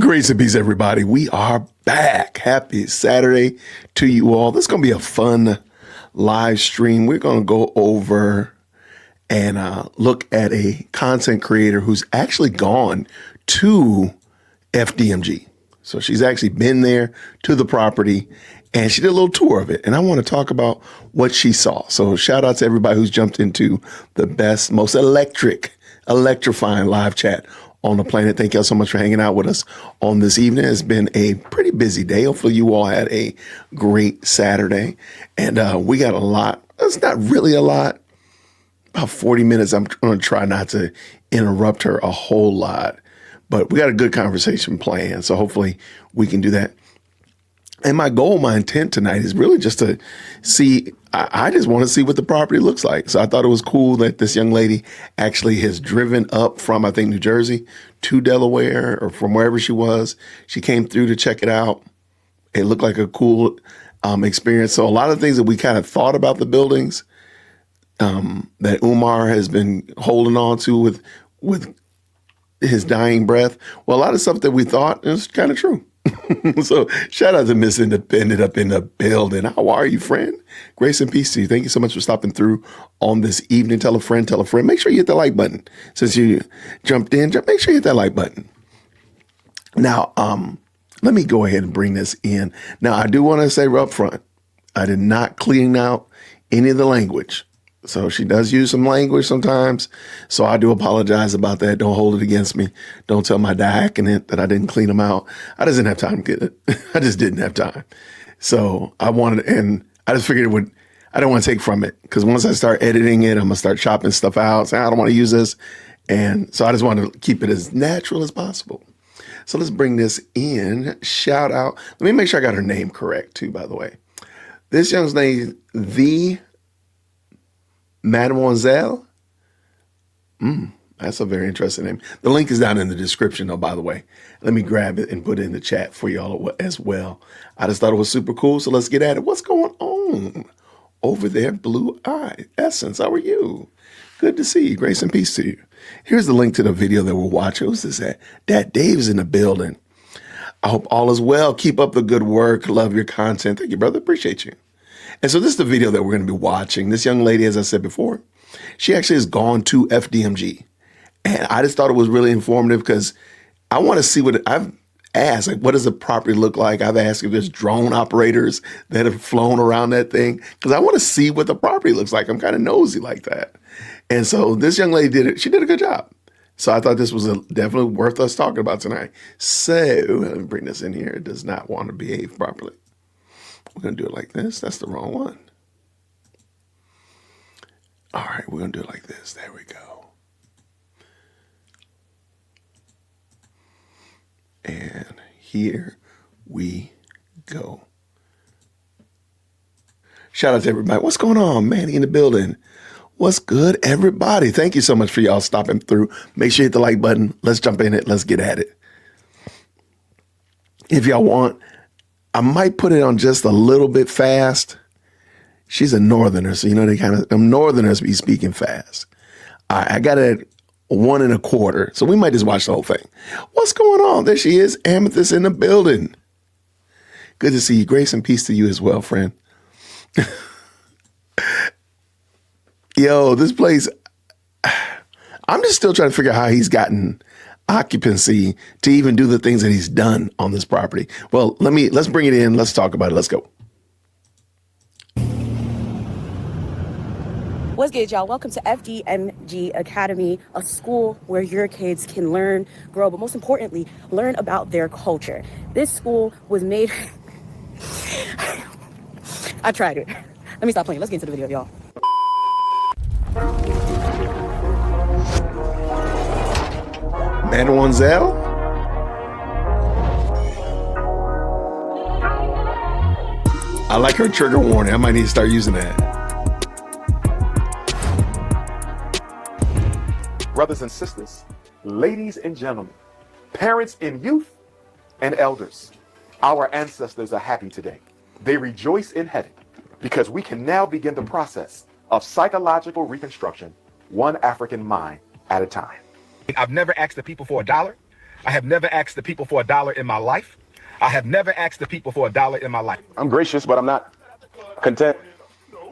Grace and peace, everybody. We are back. Happy Saturday to you all. This is going to be a fun live stream. We're going to go over and look at a content creator who's actually gone to FDMG. So she's actually been there to the property and she did a little tour of it. And I want to talk about what she saw. So shout out to everybody who's jumped into the best, most electrifying live chat on the planet. Thank y'all so much for hanging out with us on this evening. It's been a pretty busy day. Hopefully you all had a great Saturday. And we got a lot. It's not really a lot. About 40 minutes. I'm going to try not to interrupt her a whole lot. But we got a good conversation planned. So hopefully we can do that. And my goal, my intent tonight is really just to see, I just want to see what the property looks like. So I thought it was cool that this young lady actually has driven up from, I think, New Jersey to Delaware or from wherever she was. She came through to check it out. It looked like a cool experience. So a lot of things that we kind of thought about the buildings that Umar has been holding on to with his dying breath. Well, a lot of stuff that we thought is kind of true. So shout out to Miss Independent up in the building. How are you, friend? Grace and peace to you. Thank you so much for stopping through on this evening. Tell a friend, tell a friend. Make sure you hit the like button. Since you jumped in, make sure you hit that like button. Now, let me go ahead and bring this in. Now, I do want to say up front, I did not clean out any of the language. So she does use some language sometimes. So I do apologize about that. Don't hold it against me. Don't tell my diaconate that I didn't clean them out. I just didn't have time to get it. I just didn't have time. So I wanted, and I just figured I don't want to take from it. Because once I start editing it, I'm going to start chopping stuff out. Say, I don't want to use this. And so I just want to keep it as natural as possible. So let's bring this in. Shout out. Let me make sure I got her name correct too, by the way. This young's name, the Mademoiselle. That's a very interesting name. The link is down in the description, though, by the way. Let me grab it and put it in the chat for y'all as well. I just thought it was super cool, so let's get at it. What's going on over there, Blue Eye Essence? How are you? Good to see you. Grace and peace to you. Here's the link to the video that we're watching. Who's this at? Dad Dave's in the building. I hope all is well. Keep up the good work. Love your content. Thank you, brother. Appreciate you. And so this is the video that we're going to be watching. This young lady, as I said before, she actually has gone to FDMG. And I just thought it was really informative because I want to see I've asked, like, what does the property look like? I've asked if there's drone operators that have flown around that thing because I want to see what the property looks like. I'm kind of nosy like that. And so this young lady did it. She did a good job. So I thought this was definitely worth us talking about tonight. So let me bring this in here. It does not want to behave properly. We're going to do it like this. That's the wrong one. All right, we're going to do it like this. There we go. And here we go. Shout out to everybody. What's going on? Manny in the building. What's good, everybody? Thank you so much for y'all stopping through. Make sure you hit the like button. Let's jump in it. Let's get at it. If y'all want, I might put it on just a little bit fast. She's a northerner, so northerners be speaking fast. I got it at 1 1/4, so we might just watch the whole thing. What's going on? There she is, Amethyst in the building. Good to see you. Grace and peace to you as well, friend. Yo, this place, I'm just still trying to figure out how he's gotten occupancy to even do the things that he's done on this property. Well, let's bring it in. Let's talk about it. Let's go. What's good, y'all? Welcome to FDMG Academy, a school where your kids can learn, grow, but most importantly, learn about their culture. This school was made... I tried it. Let me stop playing. Let's get into the video, y'all. Mademoiselle? I like her trigger warning. I might need to start using that. Brothers and sisters, ladies and gentlemen, parents and youth, and elders, our ancestors are happy today. They rejoice in heaven because we can now begin the process of psychological reconstruction, one African mind at a time. I've never asked the people for $1. I have never asked the people for $1 in my life. I have never asked the people for $1 in my life. I'm gracious, but I'm not content.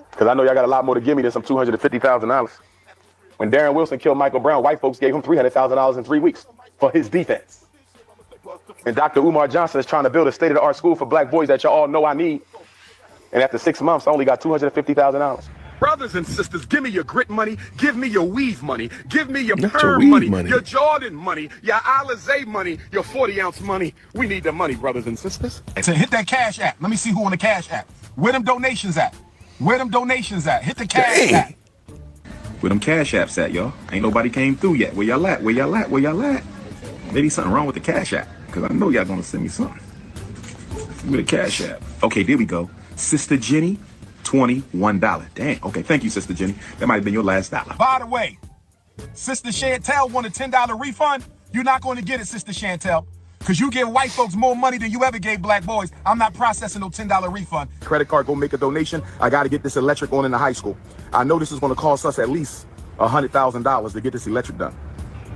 Because I know y'all got a lot more to give me than some $250,000. When Darren Wilson killed Michael Brown, white folks gave him $300,000 in 3 weeks for his defense. And Dr. Umar Johnson is trying to build a state-of-the-art school for black boys that y'all all know I need. And after 6 months, I only got $250,000. Brothers and sisters, give me your grit money, give me your weave money, give me your perm money, your Jordan money, your Alizé money, your 40-ounce money. We need the money, brothers and sisters. So hit that Cash App. Let me see who on the Cash App. Where them donations at? Where them donations at? Hit the Cash App. Where them Cash Apps at, y'all? Ain't nobody came through yet. Where y'all at? Where y'all at? Where y'all at? Maybe something wrong with the Cash App, because I know y'all gonna send me something. Where the Cash App? Okay, there we go. Sister Jenny, $21. Damn. Okay, thank you, Sister Jenny. That might have been your last dollar. By the way, Sister Chantel won a $10 refund. You're not going to get it, Sister Chantel, because you give white folks more money than you ever gave black boys. I'm not processing no $10 refund. Credit card, go make a donation. I got to get this electric on in the high school. I know this is going to cost us at least $100,000 to get this electric done.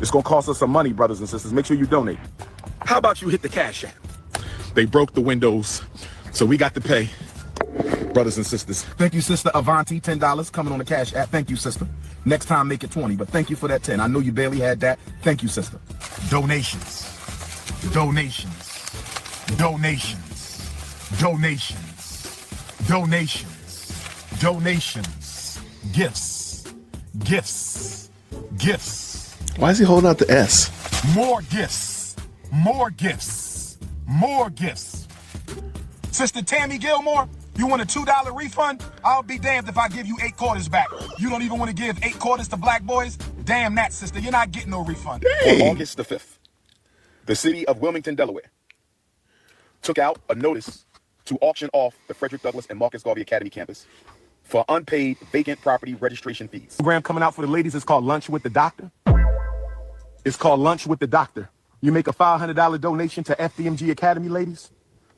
It's going to cost us some money, brothers and sisters. Make sure you donate. How about you hit the Cash App? They broke the windows, so we got to pay. Brothers and sisters. Thank you, Sister Avanti, $10 coming on the Cash App. Thank you, sister. Next time, make it 20, but thank you for that 10. I know you barely had that. Thank you, sister. Donations. Donations. Donations. Donations. Donations. Donations. Gifts. Gifts. Gifts. Why is he holding out the S? More gifts. More gifts. More gifts. Sister Tammy Gilmore, you want a $2 refund? I'll be damned if I give you 8 quarters back. You don't even want to give 8 quarters to black boys? Damn that, sister. You're not getting no refund. On August the 5th, the city of Wilmington, Delaware, took out a notice to auction off the Frederick Douglass and Marcus Garvey Academy campus for unpaid vacant property registration fees. The program coming out for the ladies is called Lunch with the Doctor. It's called Lunch with the Doctor. You make a $500 donation to FDMG Academy, ladies.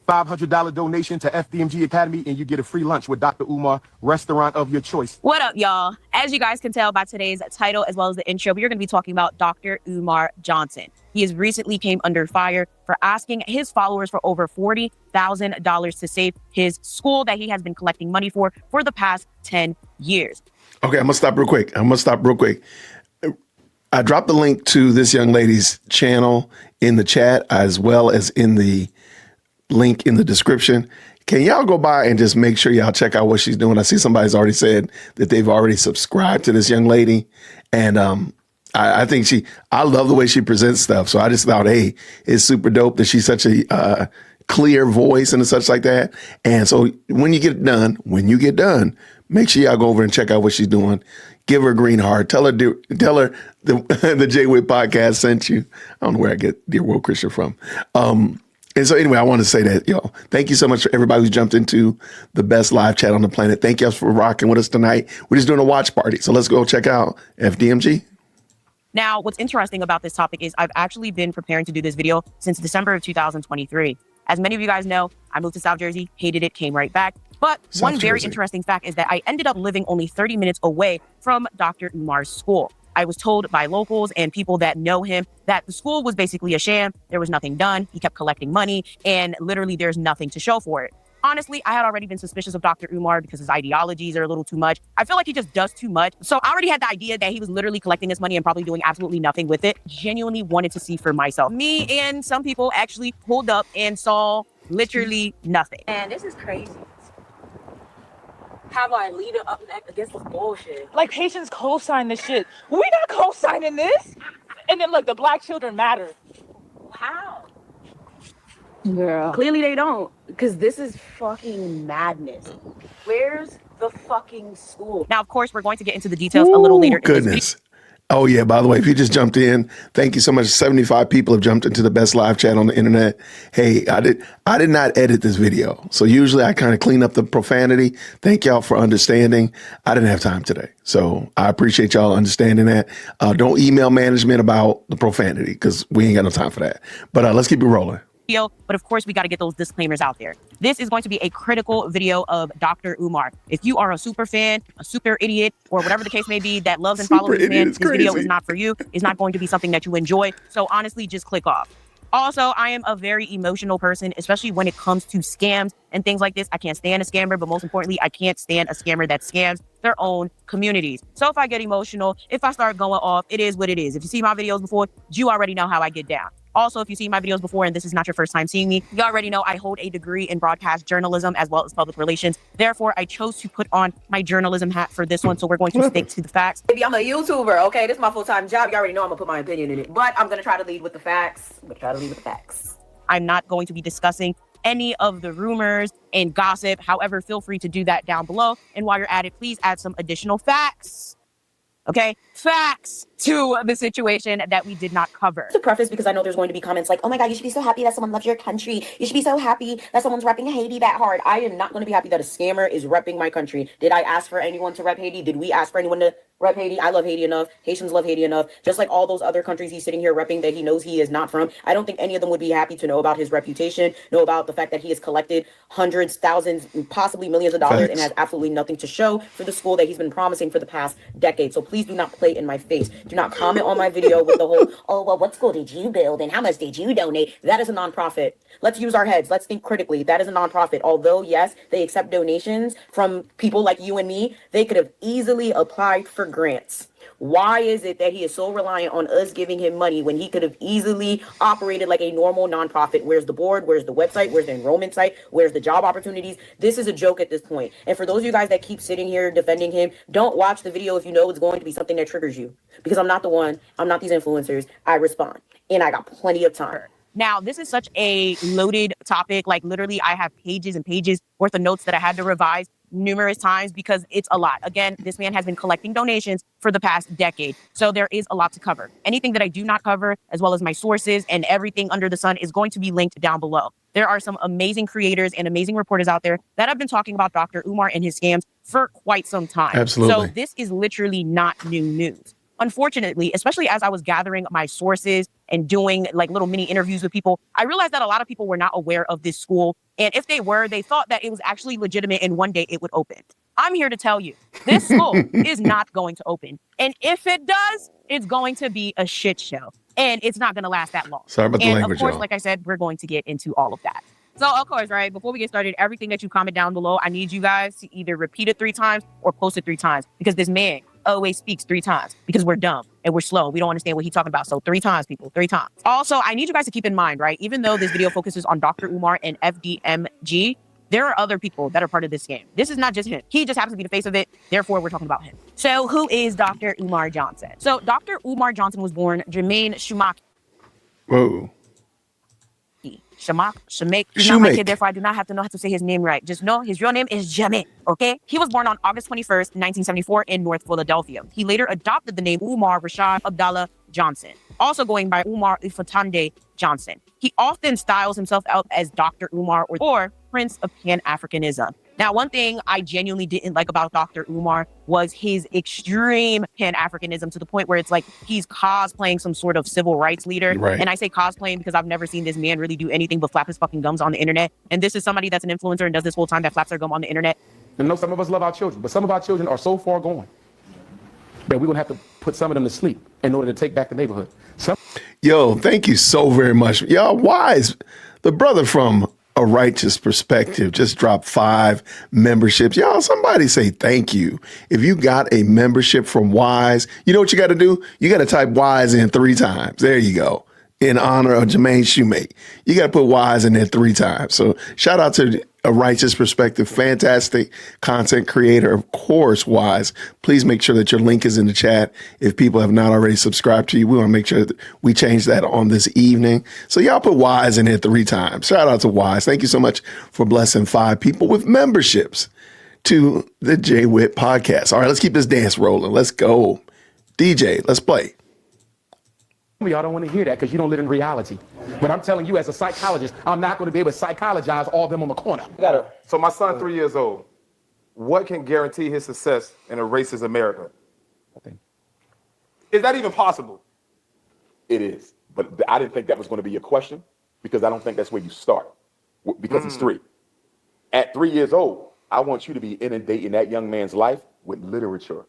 $500 donation to FDMG Academy, and you get a free lunch with Dr. Umar, restaurant of your choice. What up, y'all? As you guys can tell by today's title as well as the intro, we're going to be talking about Dr. Umar Johnson. He has recently came under fire for asking his followers for over $40,000 to save his school that he has been collecting money for the past 10 years. Okay, I'm going to stop real quick. I dropped the link to this young lady's channel in the chat as well as in the link in the description. Can y'all go by and just make sure y'all check out what she's doing? I see somebody's already said that they've already subscribed to this young lady. And I think I love the way she presents stuff. So I just thought, hey, it's super dope that she's such a clear voice and such like that. And so when you get done, make sure y'all go over and check out what she's doing. Give her a green heart. Tell her the J-Wit podcast sent you. I don't know where I get Dear World Christian from. And so anyway, I want to say that, y'all, thank you so much for everybody who's jumped into the best live chat on the planet. Thank you for rocking with us tonight. We're just doing a watch party. So let's go check out FDMG. Now, what's interesting about this topic is I've actually been preparing to do this video since December of 2023. As many of you guys know, I moved to South Jersey, hated it, came right back. But one very interesting fact is that I ended up living only 30 minutes away from Dr. Umar's school. I was told by locals and people that know him that the school was basically a sham. There was nothing done. He kept collecting money and literally there's nothing to show for it. Honestly, I had already been suspicious of Dr. Umar because his ideologies are a little too much. I feel like he just does too much. So I already had the idea that he was literally collecting this money and probably doing absolutely nothing with it. Genuinely wanted to see for myself. Me and some people actually pulled up and saw literally nothing. And this is crazy. Have I lead up against this bullshit? Like, Haitians co-sign this shit. We not co-signing this. And then look, the black children matter. How? Girl. Clearly they don't, because this is fucking madness. Where's the fucking school? Now, of course, we're going to get into the details a little later. Goodness. Oh, yeah. By the way, if you just jumped in, thank you so much. 75 people have jumped into the best live chat on the internet. Hey, I did not edit this video. So usually I kind of clean up the profanity. Thank y'all for understanding. I didn't have time today. So I appreciate y'all understanding that. Don't email management about the profanity because we ain't got no time for that. But let's keep it rolling. But of course, we got to get those disclaimers out there. This is going to be a critical video of Dr. Umar. If you are a super fan, a super idiot, or whatever the case may be that loves and follows this man, this video is not for you. It's not going to be something that you enjoy. So honestly, just click off. Also, I am a very emotional person, especially when it comes to scams and things like this. I can't stand a scammer, but most importantly, I can't stand a scammer that scams their own communities. So if I get emotional, if I start going off, it is what it is. If you see my videos before, you already know how I get down. Also, if you've seen my videos before and this is not your first time seeing me, you already know I hold a degree in broadcast journalism as well as public relations. Therefore, I chose to put on my journalism hat for this one. So we're going to stick to the facts. Baby, I'm a YouTuber, okay? This is my full-time job. You already know I'm gonna put my opinion in it. But I'm gonna try to lead with the facts. I'm not going to be discussing any of the rumors and gossip. However, feel free to do that down below. And while you're at it, please add some additional facts. Okay, facts to the situation that we did not cover. To preface, because I know there's going to be comments like, oh my God, you should be so happy that someone loves your country. You should be so happy that someone's repping Haiti that hard. I am not going to be happy that a scammer is repping my country. Did I ask for anyone to rep Haiti? Did we ask for anyone to rep Haiti? I love Haiti enough. Haitians love Haiti enough. Just like all those other countries he's sitting here repping that he knows he is not from. I don't think any of them would be happy to know about his reputation, know about the fact that he has collected hundreds, thousands, possibly millions of dollars and has absolutely nothing to show for the school that he's been promising for the past decade. So please do not play in my face. Do not comment on my video with the whole, oh, well, what school did you build and how much did you donate? That is a nonprofit. Let's use our heads. Let's think critically. That is a nonprofit. Although, yes, they accept donations from people like you and me, they could have easily applied for grants. Why is it that he is so reliant on us giving him money when he could have easily operated like a normal nonprofit? Where's the board? Where's the website? Where's the enrollment site? Where's the job opportunities? This is a joke at this point. And for those of you guys that keep sitting here defending him, don't watch the video if you know it's going to be something that triggers you. Because I'm not the one. I'm not these influencers. I respond. And I got plenty of time. Now, this is such a loaded topic. Like, literally, I have pages and pages worth of notes that I had to revise numerous times because it's a lot. Again, this man has been collecting donations for the past decade. So there is a lot to cover. Anything that I do not cover, as well as my sources and everything under the sun, is going to be linked down below. There are some amazing creators and amazing reporters out there that have been talking about Dr. Umar and his scams for quite some time. Absolutely. So this is literally not new news. Unfortunately, especially as I was gathering my sources and doing like little mini interviews with people, I realized that a lot of people were not aware of this school. And if they were, they thought that it was actually legitimate and one day it would open. I'm here to tell you, this school is not going to open. And if it does, it's going to be a shit show. And it's not going to last that long. Sorry about the language, of course, y'all. like I said, we're going to get into all of that. So, of course, right, before we get started, everything that you comment down below, I need you guys to either repeat it 3 times or post it 3 times because this man always speaks 3 times because we're dumb and we're slow. We don't understand what he's talking about. So 3 times, people, 3 times. Also, I need you guys to keep in mind, right, even though this video focuses on Dr. Umar and FDMG, there are other people that are part of this scam. This is not just him. He just happens to be the face of it. Therefore, we're talking about him. So who is Dr. Umar Johnson? So Dr. Umar Johnson was born Jermaine Shumaki. Whoa. Shumake. Therefore, I do not have to know how to say his name right. Just know his real name is Jermaine, okay? He was born on August 21st, 1974 in North Philadelphia. He later adopted the name Umar Rashad Abdallah Johnson, also going by Umar Ifatande Johnson. He often styles himself out as Dr. Umar or Prince of Pan-Africanism. Now, one thing I genuinely didn't like about Dr. Umar was his extreme Pan-Africanism to the point where it's like he's cosplaying some sort of civil rights leader. Right. And I say cosplaying because I've never seen this man really do anything but flap his fucking gums on the internet. And this is somebody that's an influencer and does this whole time that flaps their gum on the internet. I know some of us love our children, but some of our children are so far gone that we're going to have to put some of them to sleep in order to take back the neighborhood. Yo, thank you so very much. Y'all, Wise, the brother from A Righteous Perspective, just dropped 5 memberships. Y'all, somebody say thank you. If you got a membership from Wise, you know what you got to do? You got to type Wise in 3 times. There you go. In honor of Jermaine Shumate. You got to put Wise in there 3 times. So shout out to A Righteous Perspective, fantastic content creator, of course, Wise. Please make sure that your link is in the chat. If people have not already subscribed to you, we want to make sure that we change that on this evening. So y'all put Wise in here 3 times. Shout out to Wise. Thank you so much for blessing 5 people with memberships to the Jay Witt podcast. All right, let's keep this dance rolling. Let's go. DJ, let's play. Y'all don't want to hear that because you don't live in reality. But I'm telling you, as a psychologist, I'm not going to be able to psychologize all of them on the corner. So my son, 3 years old, what can guarantee his success in a racist America? Nothing. Is that even possible? It is. But I didn't think that was going to be your question because I don't think that's where you start because he's 3. At 3 years old, I want you to be inundating that young man's life with literature.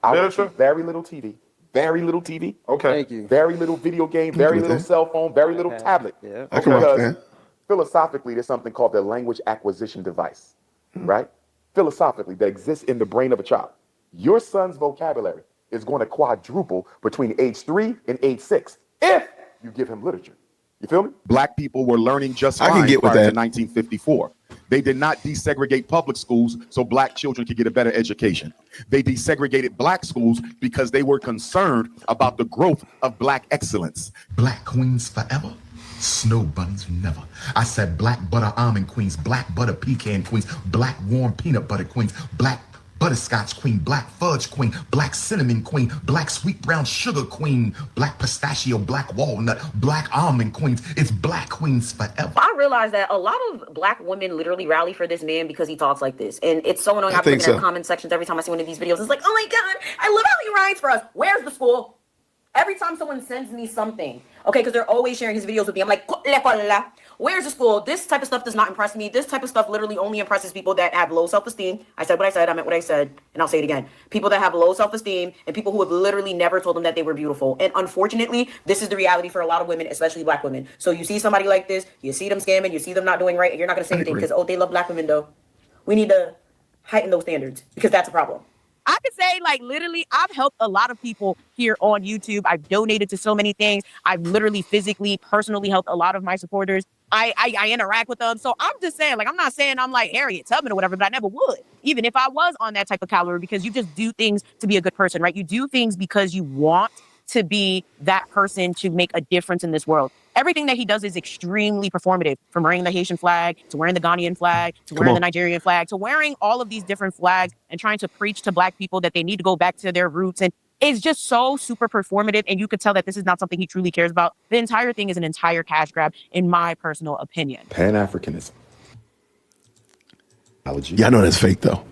I want you very little TV, very little TV. Okay. Thank you. Very little video game, very little cell phone, very little tablet. Yeah. I can rock Because that. philosophically, there's something called the language acquisition device, right? Philosophically, that exists in the brain of a child. Your son's vocabulary is going to quadruple between age 3 and age 6 if you give him literature. You feel me? Black people were learning just I can fine get with prior that. to 1954. They did not desegregate public schools so black children could get a better education. They desegregated black schools because they were concerned about the growth of black excellence. Black queens forever, snow bunnies never. I said black butter almond queens, black butter pecan queens, black warm peanut butter queens, black butterscotch queen, black fudge queen, black cinnamon queen, black sweet brown sugar queen, black pistachio, black walnut, black almond queens. It's black queens forever. I realize that a lot of black women literally rally for this man because he talks like this. And it's so annoying. I I'm think looking at so. comment sections every time I see one of these videos. It's like, oh my God, I love how he writes for us. Where's the school? Every time someone sends me something, okay, because they're always sharing his videos with me, I'm like, where's the school? This type of stuff does not impress me. This type of stuff literally only impresses people that have low self-esteem. I said what I said, I meant what I said, and I'll say it again. People that have low self-esteem and people who have literally never told them that they were beautiful. And unfortunately, this is the reality for a lot of women, especially black women. So you see somebody like this, you see them scamming, you see them not doing right, and you're not going to say anything because, oh, they love black women, though. We need to heighten those standards because that's a problem. I could say, like, literally, I've helped a lot of people here on YouTube. I've donated to so many things. I've literally, physically, personally helped a lot of my supporters. I interact with them. So I'm just saying, like, I'm not saying I'm like Harriet Tubman or whatever, but I never would, even if I was on that type of caliber, because you just do things to be a good person, right? You do things because you want to be that person to make a difference in this world. Everything that he does is extremely performative, from wearing the Haitian flag to wearing the Ghanaian flag to wearing the Nigerian flag to wearing all of these different flags and trying to preach to black people that they need to go back to their roots. And it's just so super performative. And you could tell that this is not something he truly cares about. The entire thing is an entire cash grab, in my personal opinion. Pan-Africanism. Yeah, I know that's fake, though.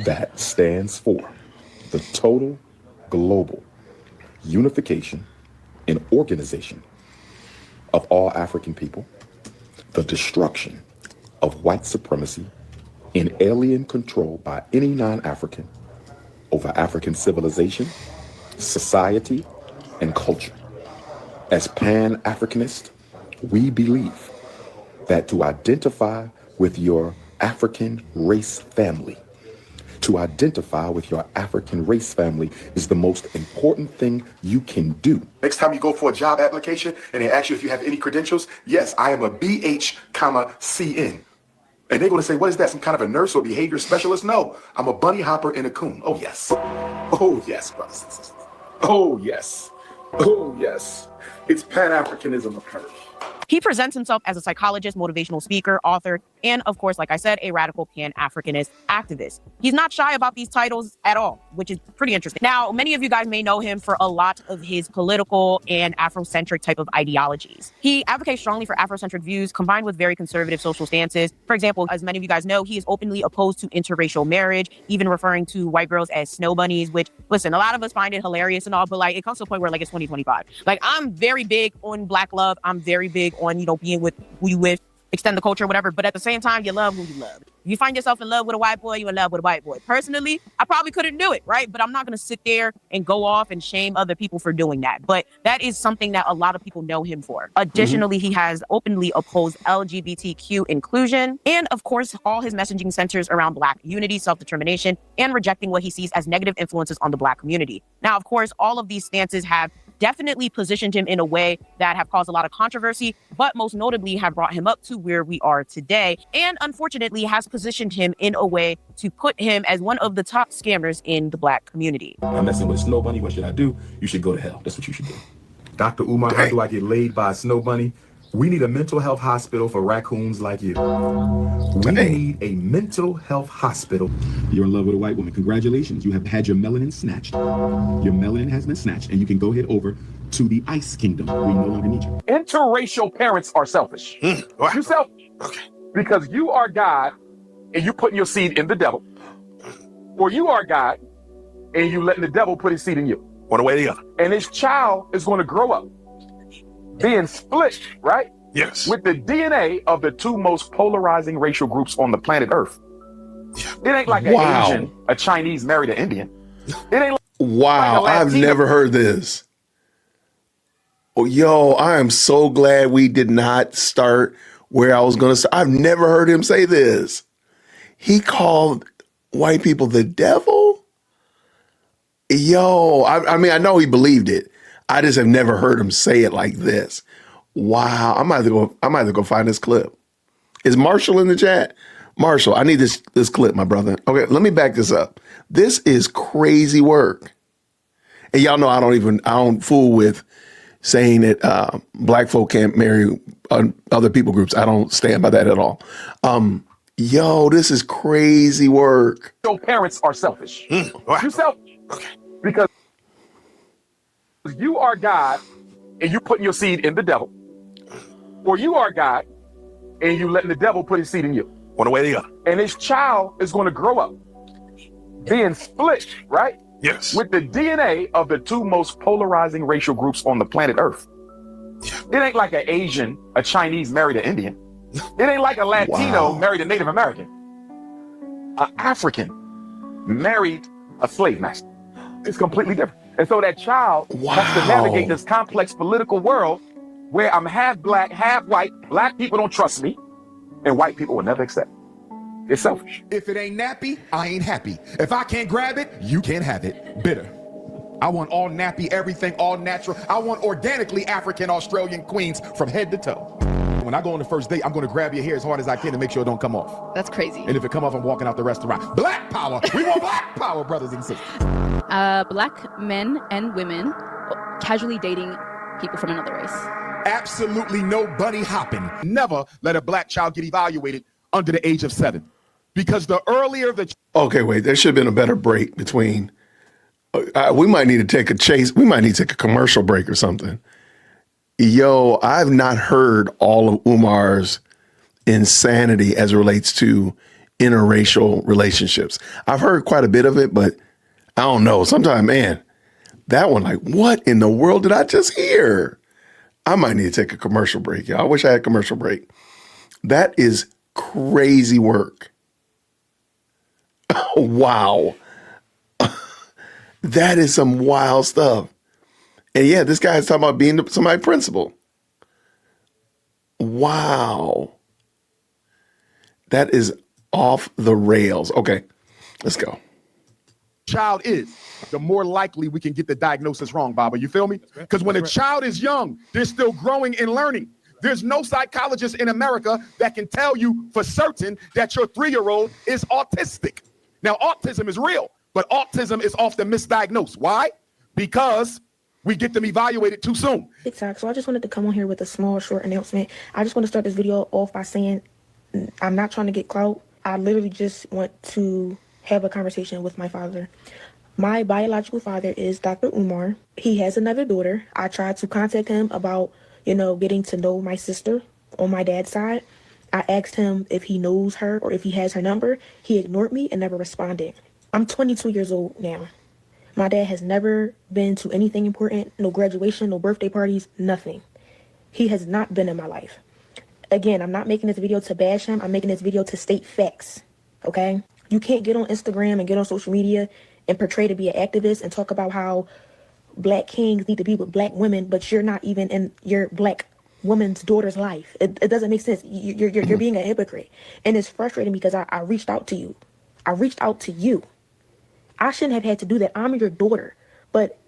That stands for the total global unification and organization of all African people, the destruction of white supremacy and alien control by any non-African over African civilization, society, and culture. As Pan-Africanists, we believe that to identify with your African race family, to identify with your African race family is the most important thing you can do. Next time you go for a job application and they ask you if you have any credentials, yes, I am a BH, CN. And they're going to say, what is that, some kind of a nurse or behavior specialist? No, I'm a bunny hopper and a coon. Oh, yes. Oh, yes, brothers and sisters. Oh, yes. Oh, yes. It's Pan-Africanism occurs. He presents himself as a psychologist, motivational speaker, author, and of course, like I said, a radical Pan-Africanist activist. He's not shy about these titles at all, which is pretty interesting. Now, many of you guys may know him for a lot of his political and Afrocentric type of ideologies. He advocates strongly for Afrocentric views combined with very conservative social stances. For example, as many of you guys know, he is openly opposed to interracial marriage, even referring to white girls as snow bunnies, which, listen, a lot of us find it hilarious and all, but like, it comes to a point where like it's 2025. Like, I'm very big on Black love. I'm very big on, you know, being with who you with, extend the culture, whatever. But at the same time, you love who you love. If you find yourself in love with a white boy, you're in love with a white boy. Personally, I probably couldn't do it, right? But I'm not going to sit there and go off and shame other people for doing that. But that is something that a lot of people know him for. Additionally, he has openly opposed LGBTQ inclusion. And of course, all his messaging centers around Black unity, self-determination, and rejecting what he sees as negative influences on the Black community. Now, of course, all of these stances have definitely positioned him in a way that have caused a lot of controversy, but most notably have brought him up to where we are today. And unfortunately has positioned him in a way to put him as one of the top scammers in the Black community. I'm messing with a snow bunny. What should I do? You should go to hell. That's what you should do. Dr. Umar, how do I get laid by a snow bunny? We need a mental health hospital for raccoons like you. We need a mental health hospital. You're in love with a white woman. Congratulations. You have had your melanin snatched. Your melanin has been snatched, and you can go head over to the Ice Kingdom. We no longer need you. Interracial parents are selfish. You selfish. Okay. Because you are God and you putting your seed in the devil. Or you are God and you letting the devil put his seed in you. One way or the other. And this child is going to grow up being split, right? Yes. With the DNA of the two most polarizing racial groups on the planet Earth. Yeah. It ain't like an Asian, a Chinese married an Indian. It ain't like Wow, I've never heard this. Oh, yo, I am so glad we did not start where I was going to start. I've never heard him say this. He called white people the devil? Yo, I mean, I know he believed it. I just have never heard him say it like this. Wow, I might have to go find this clip. Is Marshall in the chat? Marshall, I need this clip, my brother. Okay, let me back this up. This is crazy work. And y'all know I don't fool with saying that black folk can't marry other people groups. I don't stand by that at all. Yo, this is crazy work. Your parents are selfish. You selfish. Okay. Because you are God and you putting your seed in the devil. Or you are God and you letting the devil put his seed in you. One way to go. And this child is going to grow up being split, right? Yes. With the DNA of the two most polarizing racial groups on the planet Earth. Yeah. It ain't like an Asian, a Chinese married an Indian. It ain't like a Latino married a Native American. An African married a slave master. It's completely different. And so that child has to navigate this complex political world where I'm half black, half white. Black people don't trust me, and white people will never accept. It's selfish. If it ain't nappy, I ain't happy. If I can't grab it, you can't have it. Bitter. I want all nappy, everything, all natural. I want organically African Australian queens from head to toe. When I go on the first date, I'm going to grab your hair as hard as I can to make sure it don't come off. That's crazy. And if it come off, I'm walking out the restaurant. Black power. We want black power, brothers and sisters. Black men and women casually dating people from another race. Absolutely no bunny hopping. Never let a black child get evaluated under the age of 7. Because the earlier the... Okay, wait, there should have been a better break between... we might need to take a chase. We might need to take a commercial break or something. Yo, I've not heard all of Umar's insanity as it relates to interracial relationships. I've heard quite a bit of it, but I don't know. Sometimes, man, that one, like, what in the world did I just hear? I might need to take a commercial break, y'all. I wish I had a commercial break. That is crazy work. Wow. That is some wild stuff. And yeah, this guy is talking about being somebody's principal. Wow. That is off the rails. Okay, let's go. Child is, the more likely we can get the diagnosis wrong, Baba. You feel me? Because when a child is young, they're still growing and learning. There's no psychologist in America that can tell you for certain that your 3-year-old is autistic. Now, autism is real, but autism is often misdiagnosed. Why? Because we get them evaluated too soon. TikTok. So I just wanted to come on here with a small, short announcement. I just want to start this video off by saying I'm not trying to get clout. I literally just want to have a conversation with my father. My biological father is Dr. Umar. He has another daughter. I tried to contact him about, getting to know my sister on my dad's side. I asked him if he knows her or if he has her number. He ignored me and never responded. I'm 22 years old now. My dad has never been to anything important, no graduation, no birthday parties, nothing. He has not been in my life. Again, I'm not making this video to bash him. I'm making this video to state facts, okay? You can't get on Instagram and get on social media and portray to be an activist and talk about how black kings need to be with black women, but you're not even in your black woman's daughter's life. It doesn't make sense. You're being a hypocrite. And it's frustrating because I reached out to you. I reached out to you. I shouldn't have had to do that. I'm your daughter. But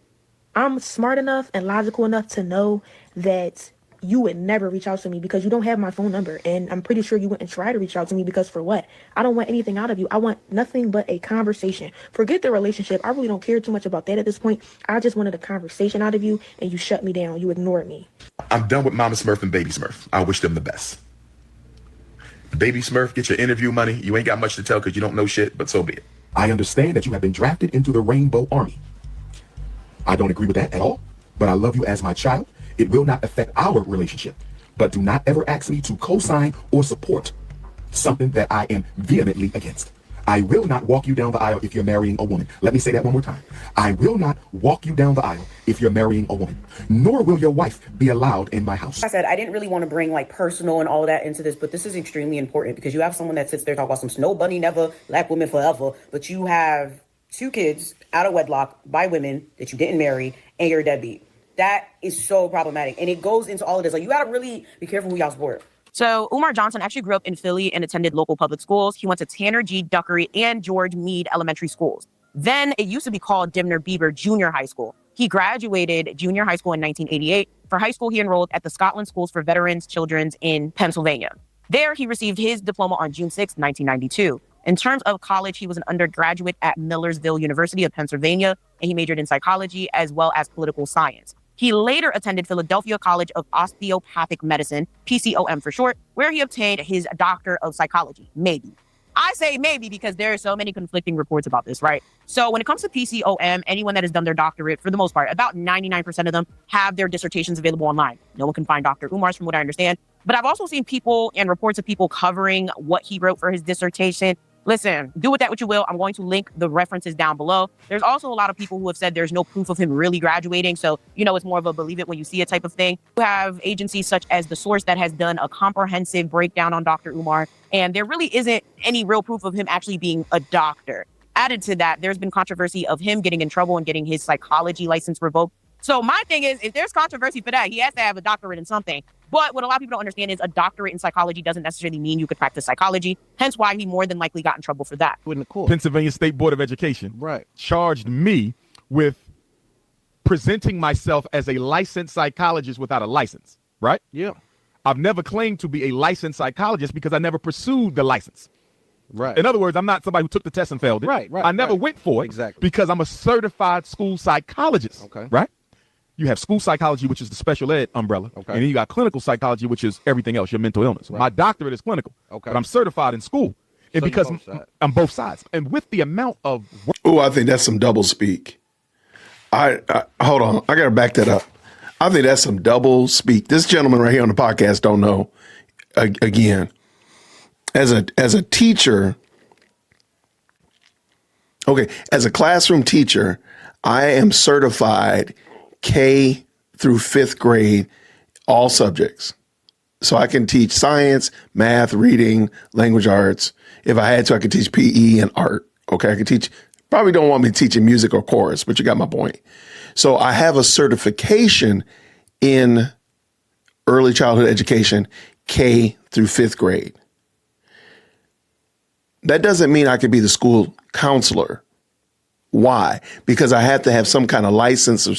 I'm smart enough and logical enough to know that you would never reach out to me because you don't have my phone number. And I'm pretty sure you wouldn't try to reach out to me because for what? I don't want anything out of you. I want nothing but a conversation. Forget the relationship. I really don't care too much about that at this point. I just wanted a conversation out of you and you shut me down. You ignored me. I'm done with Mama Smurf and Baby Smurf. I wish them the best. Baby Smurf, get your interview money. You ain't got much to tell because you don't know shit, but so be it. I understand that you have been drafted into the Rainbow Army. I don't agree with that at all, but I love you as my child. It will not affect our relationship, but do not ever ask me to co-sign or support something that I am vehemently against. I will not walk you down the aisle if you're marrying a woman. Let me say that one more time. I will not walk you down the aisle if you're marrying a woman, nor will your wife be allowed in my house. I said, I didn't really want to bring like personal and all that into this, but this is extremely important because you have someone that sits there talking about some snow bunny never, black women forever, but you have 2 kids out of wedlock by women that you didn't marry, and you're a deadbeat. That is so problematic. And it goes into all of this. Like, you gotta really be careful who y'all support. So Umar Johnson actually grew up in Philly and attended local public schools. He went to Tanner G. Duckery and George Meade elementary schools. Then it used to be called Dimner Bieber Junior High School. He graduated junior high school in 1988. For high school, he enrolled at the Scotland Schools for Veterans Children's in Pennsylvania. There, he received his diploma on June 6, 1992. In terms of college, he was an undergraduate at Millersville University of Pennsylvania, and he majored in psychology as well as political science. He later attended Philadelphia College of Osteopathic Medicine, PCOM for short, where he obtained his Doctor of Psychology, maybe. I say maybe because there are so many conflicting reports about this, right? So when it comes to PCOM, anyone that has done their doctorate, for the most part, about 99% of them have their dissertations available online. No one can find Dr. Umar's from what I understand. But I've also seen people and reports of people covering what he wrote for his dissertation. Listen, do with that what you will. I'm going to link the references down below. There's also a lot of people who have said there's no proof of him really graduating. So, it's more of a believe it when you see it type of thing. You have agencies such as The Source that has done a comprehensive breakdown on Dr. Umar, and there really isn't any real proof of him actually being a doctor. Added to that, there's been controversy of him getting in trouble and getting his psychology license revoked. So my thing is, if there's controversy for that, he has to have a doctorate in something. But what a lot of people don't understand is a doctorate in psychology doesn't necessarily mean you could practice psychology. Hence why he more than likely got in trouble for that. In the court. Pennsylvania State Board of Education charged me with presenting myself as a licensed psychologist without a license, right? Yeah. I've never claimed to be a licensed psychologist because I never pursued the license. Right. In other words, I'm not somebody who took the test and failed it. Right. I never went for it because I'm a certified school psychologist. Okay. Right? You have school psychology, which is the special ed umbrella. Okay. And then you got clinical psychology, which is everything else, your mental illness. Right. My doctorate is clinical. Okay. But I'm certified in school. And So because you're both sides. I'm both sides. And with the amount of Oh, I think that's some double speak. I hold on. I got to back that up. I think that's some double speak. This gentleman right here on the podcast don't know. Again, as a teacher, okay, as a classroom teacher, I am certified K through 5th grade, all subjects. So I can teach science, math, reading, language arts. If I had to, I could teach PE and art. Okay, I could teach, probably don't want me teaching music or chorus, but you got my point. So I have a certification in early childhood education, K through 5th grade. That doesn't mean I could be the school counselor. Why? Because I have to have some kind of license or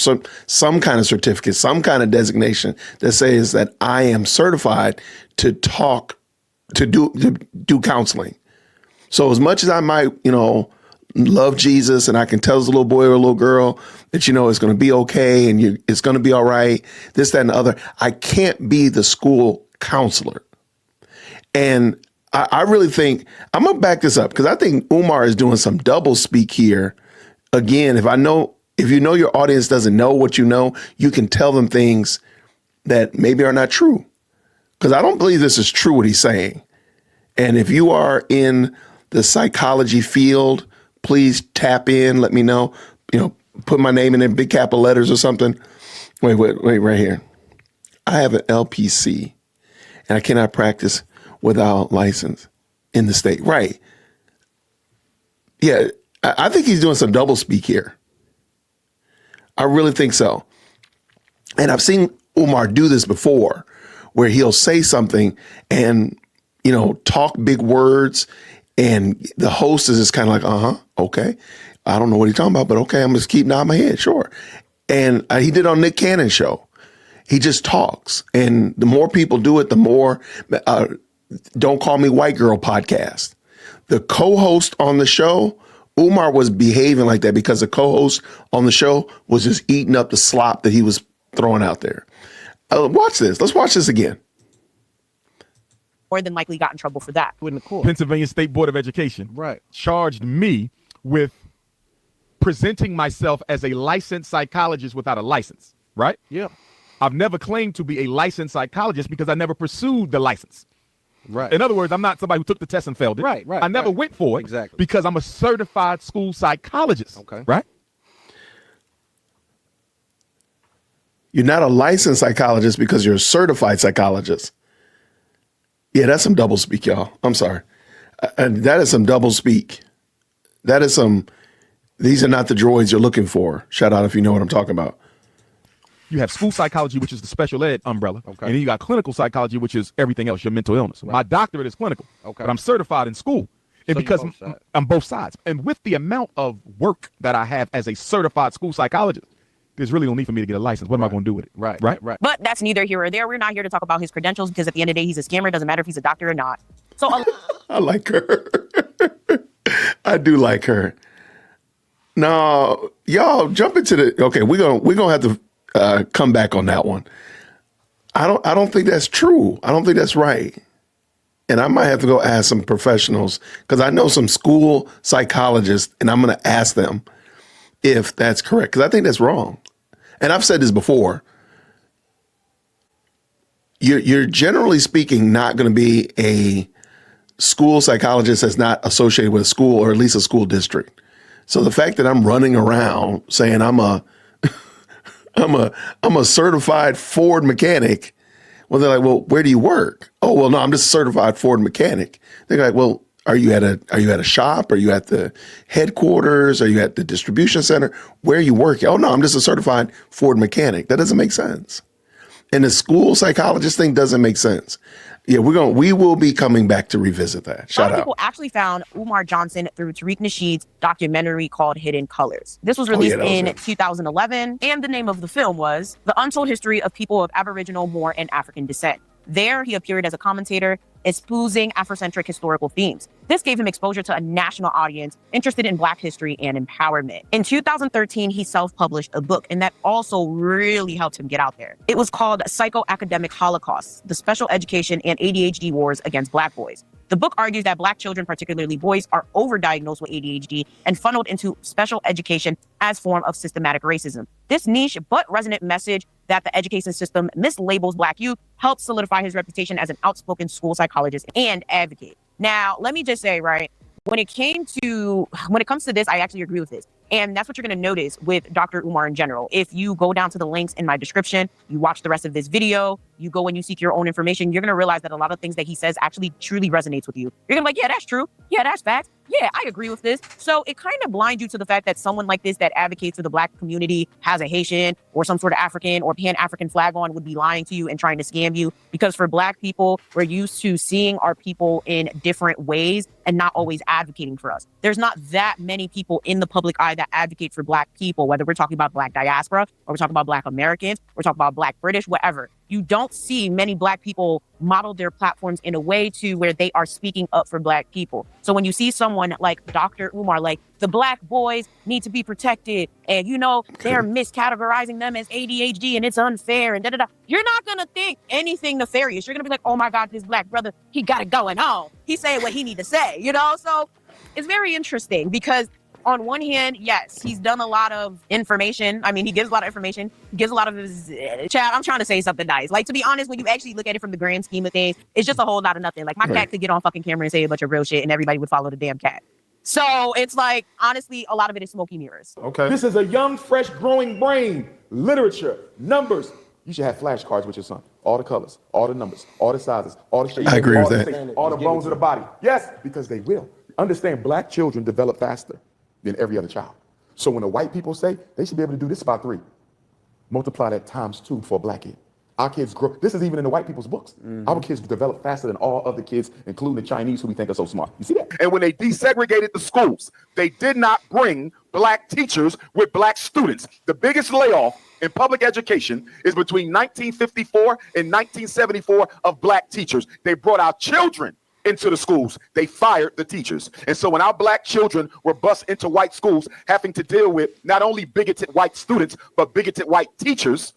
some kind of certificate, some kind of designation that says that I am certified to do counseling. So as much as I might, love Jesus and I can tell this little boy or a little girl that, it's going to be okay and it's going to be all right, this, that, and the other, I can't be the school counselor. And I really think, I'm going to back this up because I think Umar is doing some double speak here. Again, if you know your audience doesn't know what you know, you can tell them things that maybe are not true. Because I don't believe this is true what he's saying. And if you are in the psychology field, please tap in, let me know, put my name in big capital letters or something. Wait, right here. I have an LPC and I cannot practice without license in the state. Right. Yeah. I think he's doing some double speak here. I really think so. And I've seen Umar do this before where he'll say something and, talk big words and the host is just kind of like, okay. I don't know what he's talking about, but okay, I'm just keep nodding my head. Sure. And he did on Nick Cannon's show. He just talks. And the more people do it, the more Don't Call Me White Girl podcast. The co-host on the show, Umar was behaving like that because the co-host on the show was just eating up the slop that he was throwing out there. Watch this. Let's watch this again. More than likely got in trouble for that. In the court. Pennsylvania State Board of Education charged me with presenting myself as a licensed psychologist without a license, right? Yeah. I've never claimed to be a licensed psychologist because I never pursued the license. Right. In other words, I'm not somebody who took the test and failed it. Right. I never went for it because I'm a certified school psychologist. Okay. Right? You're not a licensed psychologist because you're a certified psychologist. Yeah, that's some double speak, y'all. I'm sorry. That is some double speak. That is some These are not the droids you're looking for. Shout out if you know what I'm talking about. You have school psychology, which is the special ed umbrella. Okay. And then you got clinical psychology, which is everything else, your mental illness. Right. My doctorate is clinical. Okay. But I'm certified in school. And so because I'm both sides. And with the amount of work that I have as a certified school psychologist, there's really no need for me to get a license. What am I going to do with it? Right. But that's neither here or there. We're not here to talk about his credentials because at the end of the day, he's a scammer. It doesn't matter if he's a doctor or not. So I like her. I do like her. No, y'all jump into the. Okay, we're gonna have to come back on that one. I don't think that's true. I don't think that's right. And I might have to go ask some professionals because I know some school psychologists, and I'm going to ask them if that's correct because I think that's wrong. And I've said this before. You're generally speaking not going to be a school psychologist that's not associated with a school or at least a school district. So the fact that I'm running around saying I'm a certified Ford mechanic, well, they're like, well, where do you work? Oh, well, no, I'm just a certified Ford mechanic. They're like, well, are you at a shop? Are you at the headquarters? Are you at the distribution center? Where are you working? Oh, no, I'm just a certified Ford mechanic. That doesn't make sense. And the school psychologist thing doesn't make sense. Yeah, we will be coming back to revisit that. Shout out. People actually found Umar Johnson through Tariq Nasheed's documentary called Hidden Colors. This was released in 2011, and the name of the film was The Untold History of People of Aboriginal, Moor, and African Descent. There, he appeared as a commentator, espousing Afrocentric historical themes. This gave him exposure to a national audience interested in Black history and empowerment. In 2013, he self-published a book, and that also really helped him get out there. It was called Psychoacademic Holocausts: The Special Education and ADHD Wars Against Black Boys. The book argues that Black children, particularly boys, are overdiagnosed with ADHD and funneled into special education as form of systematic racism. This niche but resonant message that the education system mislabels Black youth helped solidify his reputation as an outspoken school psychologist and advocate. Now, let me just say, right, when it comes to this, I actually agree with this. And that's what you're going to notice with Dr. Umar in general. If you go down to the links in my description, you watch the rest of this video, you go and you seek your own information, you're going to realize that a lot of things that he says actually truly resonates with you. You're going to be like, yeah, that's true. Yeah, that's facts. Yeah, I agree with this. So it kind of blinds you to the fact that someone like this that advocates for the Black community, has a Haitian or some sort of African or Pan-African flag on, would be lying to you and trying to scam you. Because for Black people, we're used to seeing our people in different ways and not always advocating for us. There's not that many people in the public eye that advocate for Black people, whether we're talking about Black diaspora or we're talking about Black Americans, we're talking about Black British, whatever. You don't see many Black people model their platforms in a way to where they are speaking up for Black people. So when you see someone like Dr. Umar, like the Black boys need to be protected and, you know, they're miscategorizing them as ADHD and it's unfair and da-da-da, you're not going to think anything nefarious. You're going to be like, oh my God, this Black brother, he got it going on. He's saying what he need to say, you know? So it's very interesting because on one hand, yes, he's done a lot of information. I mean, he gives a lot of information. He gives a lot of his chat. I'm trying to say something nice. Like, to be honest, when you actually look at it from the grand scheme of things, it's just a whole lot of nothing. Like, my cat could get on fucking camera and say a bunch of real shit and everybody would follow the damn cat. So it's like, honestly, a lot of it is smoky mirrors. Okay. This is a young, fresh, growing brain. Literature, numbers. You should have flashcards with your son. All the colors, all the numbers, all the sizes, all the shapes. I agree with that. All the bones of the body. Yes, because they will. Understand, Black children develop faster than every other child. So when the white people say they should be able to do this by 3, multiply that times 2 for a Black kid. Our kids grow. This is even in the white people's books. Our kids develop faster than all other kids, including the Chinese who we think are so smart. You see that? And when they desegregated the schools, they did not bring Black teachers with Black students. The biggest layoff in public education is between 1954 and 1974 of Black teachers. They brought our children into the schools. They fired the teachers. And so when our Black children were bused into white schools, having to deal with not only bigoted white students, but bigoted white teachers,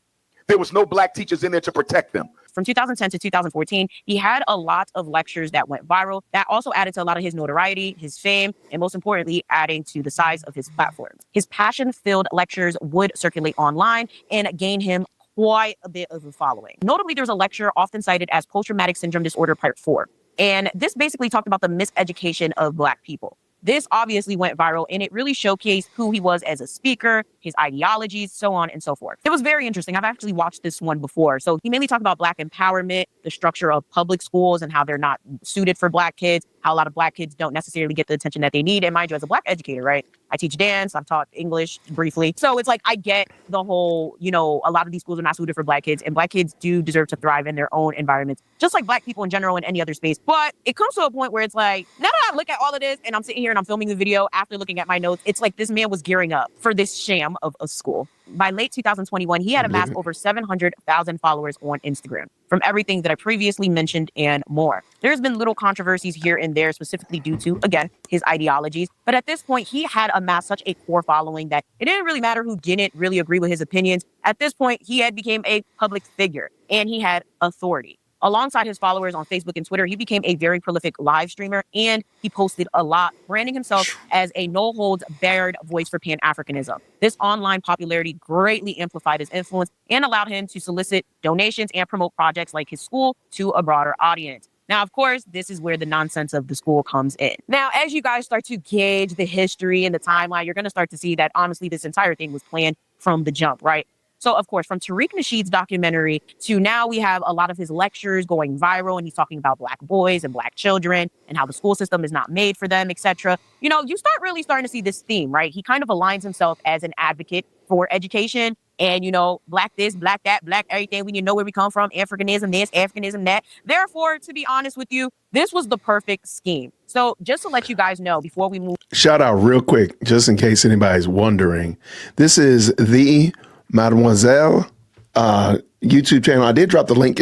there was no Black teachers in there to protect them. From 2010 to 2014, he had a lot of lectures that went viral. That also added to a lot of his notoriety, his fame, and most importantly, adding to the size of his platform. His passion-filled lectures would circulate online and gain him quite a bit of a following. Notably, there's a lecture often cited as Post-Traumatic Syndrome Disorder Part 4. And this basically talked about the miseducation of Black people. This obviously went viral and it really showcased who he was as a speaker, his ideologies, so on and so forth. It was very interesting. I've actually watched this one before. So he mainly talked about Black empowerment, the structure of public schools and how they're not suited for Black kids, how a lot of Black kids don't necessarily get the attention that they need. And mind you, as a Black educator, right? I teach dance. I've taught English briefly. So it's like, I get the whole, a lot of these schools are not suited for Black kids, and Black kids do deserve to thrive in their own environments, just like Black people in general in any other space. But it comes to a point where it's like, now that I look at all of this and I'm sitting here and I'm filming the video after looking at my notes, it's like this man was gearing up for this sham of a school. By late 2021, he had amassed over 700,000 followers on Instagram, from everything that I previously mentioned and more. There's been little controversies here and there, specifically due to, again, his ideologies. But at this point, he had amassed such a core following that it didn't really matter who didn't really agree with his opinions. At this point, he had become a public figure and he had authority. Alongside his followers on Facebook and Twitter, he became a very prolific live streamer, and he posted a lot, branding himself as a no-holds-barred voice for Pan-Africanism. This online popularity greatly amplified his influence and allowed him to solicit donations and promote projects like his school to a broader audience. Now, of course, this is where the nonsense of the school comes in. Now, as you guys start to gauge the history and the timeline, you're going to start to see that, honestly, this entire thing was planned from the jump, right? So, of course, from Tariq Nasheed's documentary to now we have a lot of his lectures going viral, and he's talking about Black boys and Black children and how the school system is not made for them, etc. You start really starting to see this theme, right? He kind of aligns himself as an advocate for education and, Black this, Black that, Black everything. We need to know where we come from, Africanism this, Africanism that. Therefore, to be honest with you, this was the perfect scheme. So just to let you guys know before we move. Shout out real quick, just in case anybody's wondering. This is the Mademoiselle YouTube channel. I did drop the link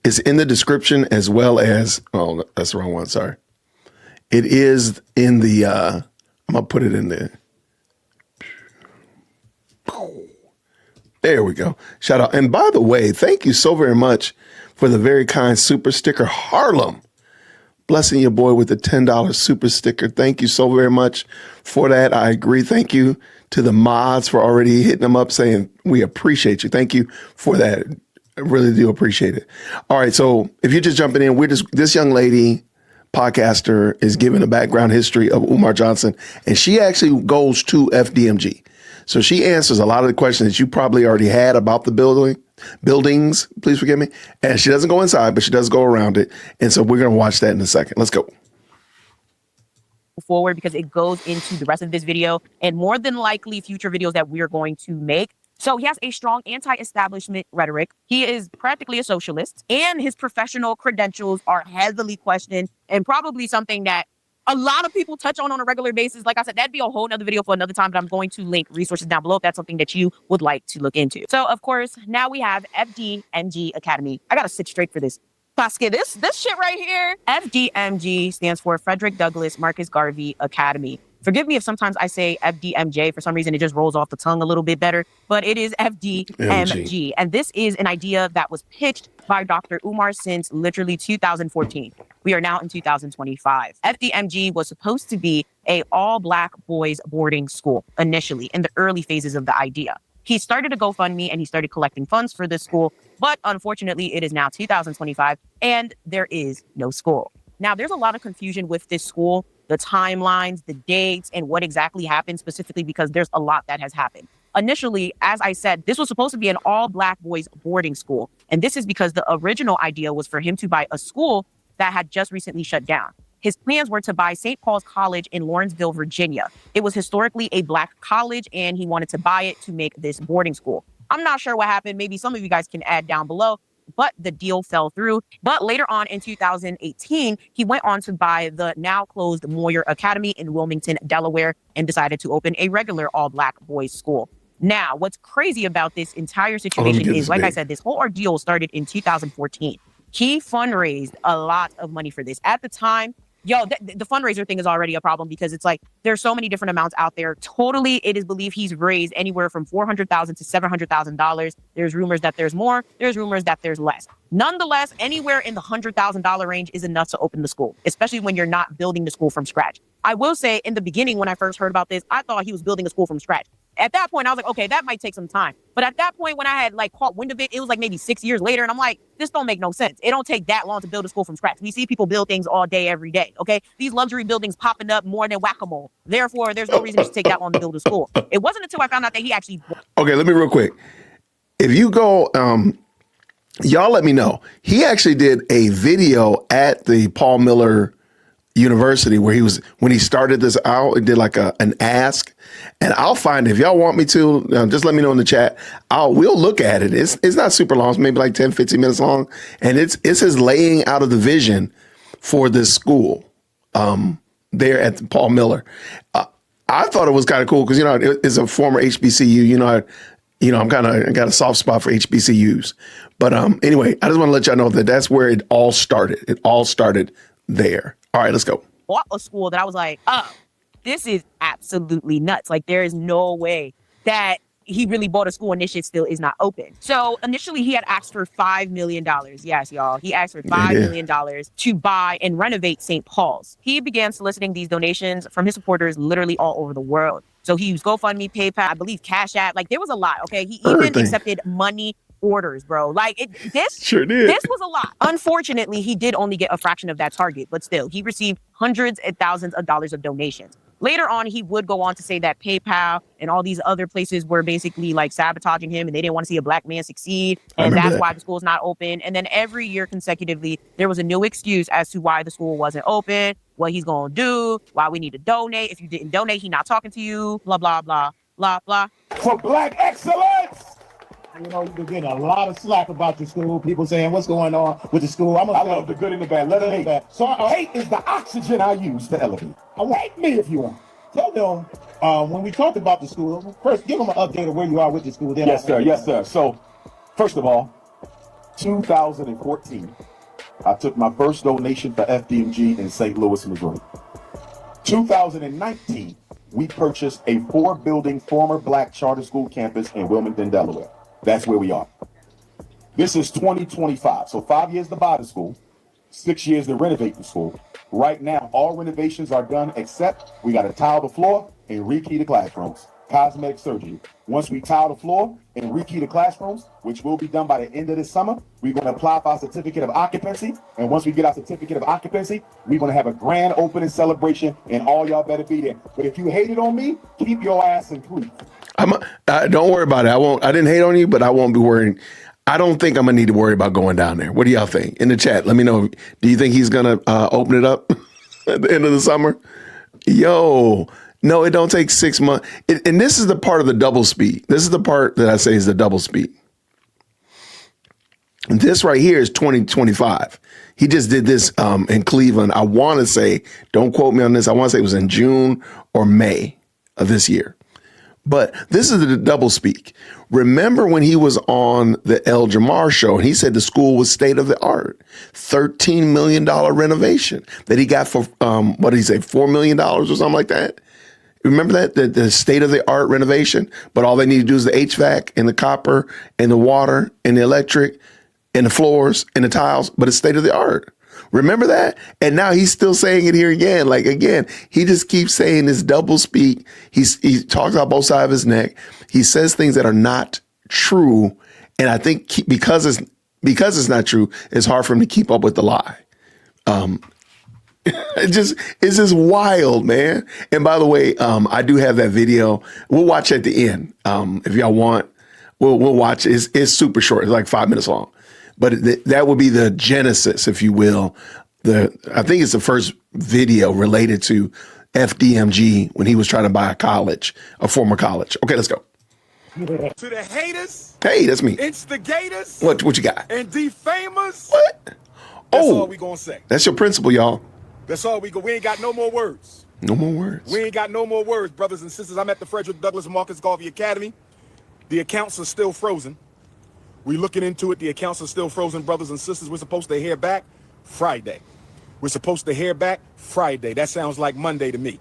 it's in the description, as well as, oh, that's the wrong one. Sorry. It is in the, I'm going to put it in there. There we go. Shout out. And by the way, thank you so very much for the very kind super sticker, Harlem. Blessing your boy with the $10 super sticker. Thank you so very much for that. I agree. Thank you to the mods for already hitting them up saying we appreciate you. Thank you for that. I really do appreciate it. All right. So if you're just jumping in, this young lady podcaster is giving a background history of Umar Johnson, and she actually goes to FDMG. So she answers a lot of the questions that you probably already had about the buildings, please forgive me. And she doesn't go inside, but she does go around it. And so we're going to watch that in a second. Let's go forward, because it goes into the rest of this video and more than likely future videos that we're going to make. So he has a strong anti-establishment rhetoric. He is practically a socialist, and his professional credentials are heavily questioned, and probably something that a lot of people touch on a regular basis. Like I said, that'd be a whole nother video for another time, but I'm going to link resources down below if that's something that you would like to look into. So, of course, now we have FDMG Academy. I got to sit straight for this. Pascal, this shit right here. FDMG stands for Frederick Douglass Marcus Garvey Academy. Forgive me if sometimes I say FDMJ. For some reason, it just rolls off the tongue a little bit better, but it is FDMG. And this is an idea that was pitched by Dr. Umar since literally 2014. We are now in 2025. FDMG was supposed to be a all-Black boys boarding school initially in the early phases of the idea. He started a GoFundMe and he started collecting funds for this school, but unfortunately, it is now 2025 and there is no school. Now, there's a lot of confusion with this school, the timelines, the dates, and what exactly happened specifically, because there's a lot that has happened. Initially, as I said, this was supposed to be an all-Black boys boarding school. And this is because the original idea was for him to buy a school that had just recently shut down. His plans were to buy St. Paul's College in Lawrenceville, Virginia. It was historically a Black college, and he wanted to buy it to make this boarding school. I'm not sure what happened. Maybe some of you guys can add down below, but the deal fell through. But later on in 2018, he went on to buy the now closed Moyer Academy in Wilmington, Delaware, and decided to open a regular all-Black boys school. Now, what's crazy about this entire situation is, like I said, this whole ordeal started in 2014. He fundraised a lot of money for this. At the time, the fundraiser thing is already a problem, because it's like there's so many different amounts out there. Totally, it is believed he's raised anywhere from $400,000 to $700,000. There's rumors that there's more. There's rumors that there's less. Nonetheless, anywhere in the $100,000 range is enough to open the school, especially when you're not building the school from scratch. I will say, in the beginning, when I first heard about this, I thought he was building a school from scratch. At that point, I was like, okay, that might take some time. But at that point, when I had caught wind of it, it was maybe 6 years later. And I'm like, this don't make no sense. It don't take that long to build a school from scratch. We see people build things all day, every day. Okay. These luxury buildings popping up more than whack-a-mole. Therefore, there's no reason to take that long to build a school. It wasn't until I found out that he actually. Okay. Let me real quick. If you go, y'all let me know. He actually did a video at the Paul Miller University where when he started this out, he did like an ask, and I'll find it. If y'all want me to, just let me know in the chat. We'll look at it. It's not super long. It's maybe like 10, 15 minutes long. And it's his laying out of the vision for this school there at Paul Miller. I thought it was kind of cool because, it's a former HBCU, I got a soft spot for HBCUs. But anyway, I just want to let y'all know that that's where it all started. It all started there. All right, let's go. Bought a school that I was like, oh, this is absolutely nuts. Like, there is no way that he really bought a school and this shit still is not open. So initially he had asked for $5 million. Yes, y'all. He asked for $5 million to buy and renovate St. Paul's. He began soliciting these donations from his supporters literally all over the world. So he used GoFundMe, PayPal, I believe Cash App. Like, there was a lot, okay? He even accepted money orders, bro. Like, this was a lot. Unfortunately, he did only get a fraction of that target, but still, he received hundreds and thousands of dollars of donations. Later on, he would go on to say that PayPal and all these other places were basically like sabotaging him and they didn't want to see a black man succeed. And that's why the school's not open. And then every year consecutively, there was a new excuse as to why the school wasn't open, what he's going to do, why we need to donate. If you didn't donate, he's not talking to you, blah, blah, blah, blah, blah. For Black excellence! You've been getting a lot of slack about your school. People saying, what's going on with the school? I love the good and the bad. Let it hate. So hate is the oxygen I use to elevate. Hate me if you want. Tell them, when we talked about the school, first, give them an update of where you are with the school. Yes, sir. Yes, sir. So, first of all, 2014, I took my first donation for FDMG in St. Louis, Missouri. 2019, we purchased a 4-building former black charter school campus in Wilmington, Delaware. That's where we are. This is 2025. So 5 years to buy the school, 6 years to renovate the school. Right now, all renovations are done except we got to tile the floor and rekey the classrooms. Cosmetic surgery. Once we tile the floor and rekey the classrooms, which will be done by the end of this summer, we're going to apply for our certificate of occupancy. And once we get our certificate of occupancy, we're going to have a grand opening celebration, and all y'all better be there. But if you hated on me, keep your ass in please. Don't worry about it. I didn't hate on you, but I won't be worrying. I don't think I'm gonna need to worry about going down there. What do y'all think? In the chat, let me know. Do you think he's gonna open it up at the end of the summer? Yo, no, it don't take 6 months. And this is the part of the double speed. This is the part that I say is the double speed. And this right here is 2025. He just did this in Cleveland. I want to say, don't quote me on this. I want to say it was in June or May of this year. But this is the double speak. Remember when he was on the El Jamar show and he said the school was state of the art, $13 million renovation that he got for, what did he say, $4 million or something like that? Remember that, the state of the art renovation, but all they need to do is the HVAC and the copper and the water and the electric and the floors and the tiles, but it's state of the art. Remember that? And now he's still saying it here again. Like, again, he just keeps saying this double speak. He talks out both sides of his neck. He says things that are not true. And I think because it's not true, it's hard for him to keep up with the lie. It's just wild, man. And by the way, I do have that video. We'll watch at the end. If y'all want, we'll watch. It's super short. It's like 5 minutes long. But that would be the genesis, if you will. I think it's the first video related to FDMG when he was trying to buy a former college. Okay, let's go. To the haters. Hey, that's me. Instigators. What you got? And defamers. What? That's all we gonna say. That's your principle, y'all. That's all we go. We ain't got no more words. No more words. We ain't got no more words, brothers and sisters. I'm at the Frederick Douglass Marcus Garvey Academy. The accounts are still frozen. We're looking into it. The accounts are still frozen, brothers and sisters. We're supposed to hear back Friday. We're supposed to hear back Friday. That sounds like Monday to me.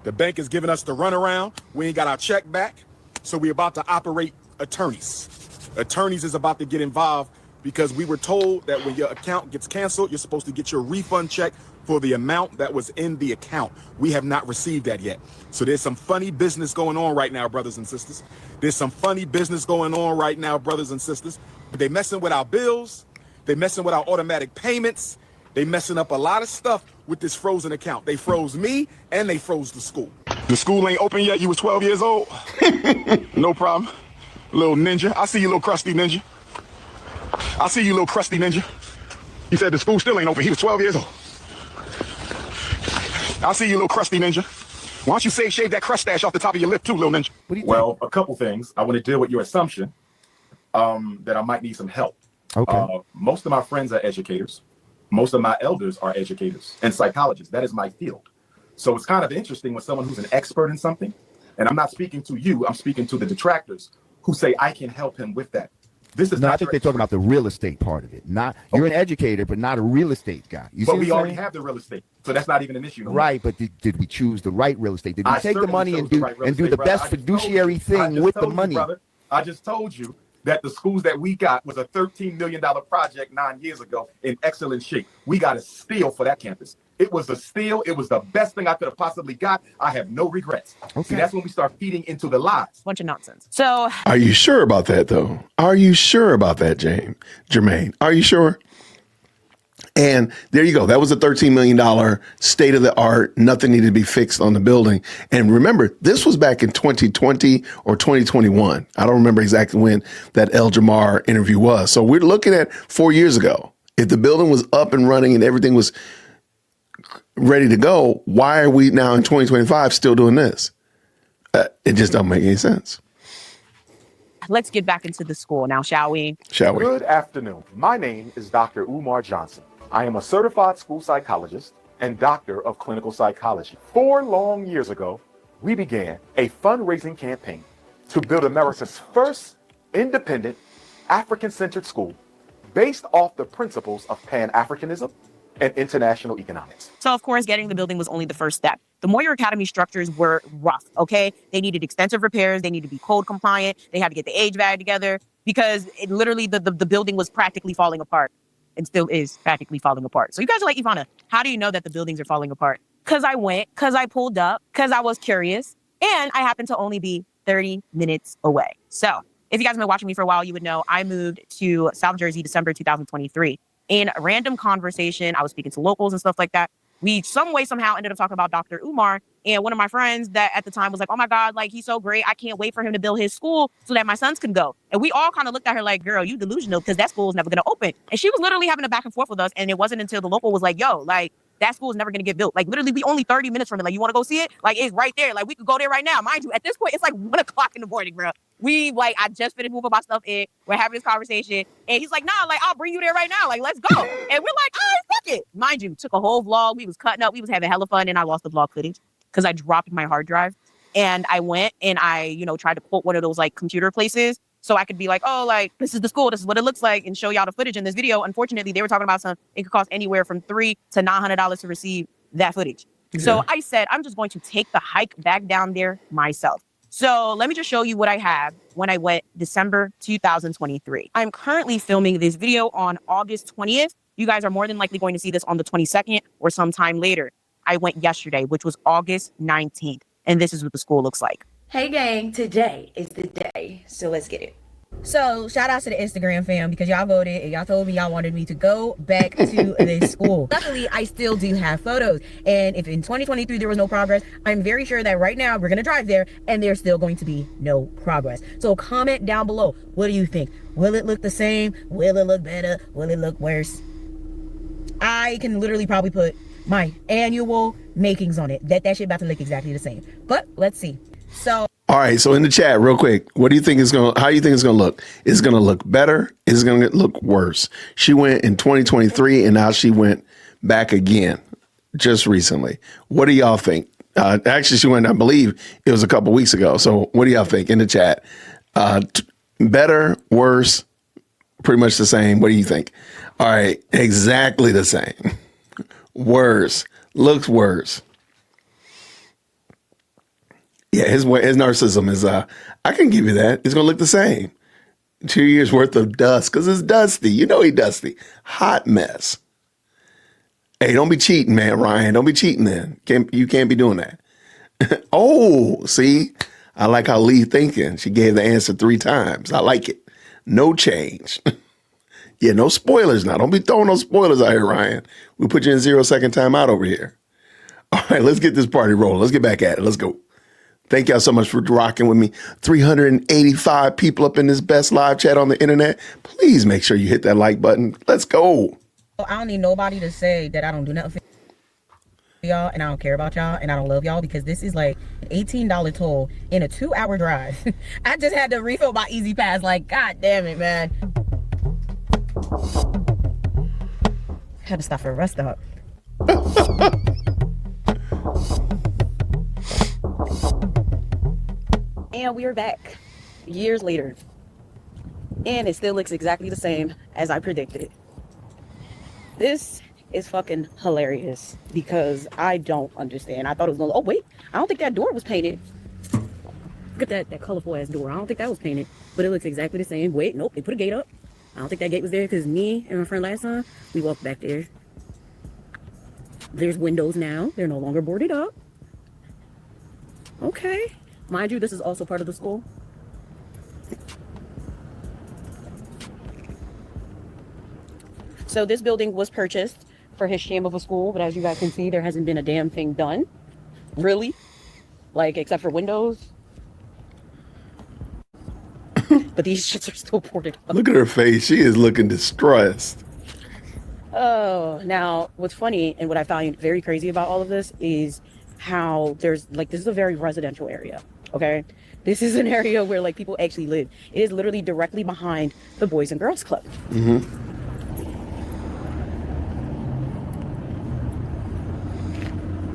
The bank is giving us the runaround. We ain't got our check back. So we're about to operate attorneys. Attorneys is about to get involved because we were told that when your account gets canceled, you're supposed to get your refund check for the amount that was in the account. We have not received that yet. So there's some funny business going on right now, brothers and sisters. There's some funny business going on right now, brothers and sisters. They messing with our bills. They messing with our automatic payments. They messing up a lot of stuff with this frozen account. They froze me and they froze the school. The school ain't open yet. You was 12 years old. No problem. Little ninja. I see you, little crusty ninja. I see you, little crusty ninja. He said the school still ain't open. He was 12 years old. I see you, little crusty ninja. Why don't you shave that crust stash off the top of your lip too, little ninja? What do you Well, a couple things. I want to deal with your assumption that I might need some help. Okay. Most of my friends are educators. Most of my elders are educators and psychologists. That is my field. So it's kind of interesting when someone who's an expert in something, and I'm not speaking to you, I'm speaking to the detractors who say I can help him with that. This is No, not I think they're talking about the real estate part of it. Not you're an educator, but not a real estate guy. You see But what we I'm already saying? have the real estate, so that's not even an issue. No more. Right, but did we choose the right real estate? Did we I take the certainly money chose and the do right real and do estate, the brother. best I just fiduciary I thing just with the told you, money? brother. I just told you that the schools that we got was a $13 million project 9 years ago in excellent shape. We got a steal for that campus. It was a steal. It was the best thing I could have possibly got. I have no regrets. Okay. See, that's when we start feeding into the lies. Bunch of nonsense. So Are you sure about that, though? Are you sure about that, Jermaine? Are you sure? And there you go. That was a $13 million state of the art. Nothing needed to be fixed on the building. And remember, this was back in 2020 or 2021. I don't remember exactly when that El Jamar interview was. So we're looking at 4 years ago. If the building was up and running and everything was ready to go, why are we now in 2025 still doing this? It just don't make any sense. let's get back into the school now, shall we? Shall we? Good afternoon. My name is Dr. Umar Johnson. I am a certified school psychologist and doctor of clinical psychology. 4 long years ago, we began a fundraising campaign to build America's first independent African-centered school based off the principles of Pan-Africanism and international economics. So, of course, getting the building was only the first step. The Moyer Academy structures were rough, okay? They needed extensive repairs. They needed to be code compliant. They had to get the HVAC together because it literally the building was practically falling apart and still is practically falling apart. So you guys are like, Ivana, how do you know that the buildings are falling apart? Because I went, because I pulled up, because I was curious, and I happened to only be 30 minutes away. So if you guys have been watching me for a while, you would know I moved to South Jersey, December 2023. In a random conversation, I was speaking to locals and stuff like that. We some way, somehow ended up talking about Dr. Umar. And one of my friends that at the time was like, oh my God, like he's so great. I can't wait for him to build his school so that my sons can go. And we all kind of looked at her like, girl, you delusional because that school is never going to open. And she was literally having a back and forth with us. And it wasn't until the local was like, yo, like that school is never going to get built. Like literally we only 30 minutes from it. Like you want to go see it? Like it's right there. Like we could go there right now. Mind you, at this point, it's like 1 o'clock in the morning, bro. I just finished moving my stuff in. We're having this conversation. And he's like, nah, like, I'll bring you there right now. Like, let's go. And we're like, all right, fuck it. Mind you, took a whole vlog. We was cutting up. We was having hella fun. And I lost the vlog footage because I dropped my hard drive. And I went and I, tried to quote one of those like computer places so I could be like, oh, like, this is the school. This is what it looks like and show y'all the footage in this video. Unfortunately, they were talking about it could cost anywhere from $300 to $900 to receive that footage. Yeah. So I said, I'm just going to take the hike back down there myself. So let me just show you what I have when I went December 2023. I'm currently filming this video on August 20th. You guys are more than likely going to see this on the 22nd or sometime later. I went yesterday, which was August 19th. And this is what the school looks like. Hey gang, today is the day. So let's get it. So shout out to the Instagram fam because y'all voted and y'all told me y'all wanted me to go back to this school. Luckily, I still do have photos. And if in 2023 there was no progress, I'm very sure that right now we're going to drive there and there's still going to be no progress. So comment down below. What do you think? Will it look the same? Will it look better? Will it look worse? I can literally probably put my annual makings on it. That shit about to look exactly the same. But let's see. So all right, so in the chat, real quick, how do you think it's gonna look? Is it gonna look better? Is it gonna look worse? She went in 2023 and now she went back again just recently. What do y'all think? Actually, she went, I believe it was a couple weeks ago. So what do y'all think in the chat? Better, worse, pretty much the same. What do you think? All right, exactly the same. Worse, looks worse. Yeah, his narcissism is, I can give you that. It's going to look the same. 2 years worth of dust because it's dusty. You know he dusty. Hot mess. Hey, don't be cheating, man, Ryan. Don't be cheating then. You can't be doing that. Oh, see? I like how Lee thinking. She gave the answer 3 times. I like it. No change. Yeah, no spoilers now. Don't be throwing no spoilers out here, Ryan. We put you in 0-second timeout over here. All right, let's get this party rolling. Let's get back at it. Let's go. Thank y'all so much for rocking with me. 385 people up in this best live chat on the internet. Please make sure you hit that like button. Let's go. I don't need nobody to say that I don't do nothing. y'all, and I don't care about y'all, and I don't love y'all, because this is like an $18 toll in a 2-hour drive. I just had to refill my Easy Pass. Like, god damn it, man. Had to stop for a rest stop. And we are back years later, and it still looks exactly the same as I predicted. This is fucking hilarious, because I don't understand. I thought it was gonna, oh wait, I don't think that door was painted. Look at that colorful ass door. I don't think that was painted, but it looks exactly the same. Wait, nope, they put a gate up. I don't think that gate was there, because me and my friend last time, we walked back there. There's windows now. They're no longer boarded up. Okay. Mind you, this is also part of the school. So this building was purchased for his sham of a school, but as you guys can see, there hasn't been a damn thing done. Really? Like, except for windows. But these shits are still boarded up. Look at her face. She is looking distressed. Oh, now what's funny and what I find very crazy about all of this is how there's like, this is a very residential area. Okay, this is an area where like people actually live. It is literally directly behind the Boys and Girls Club.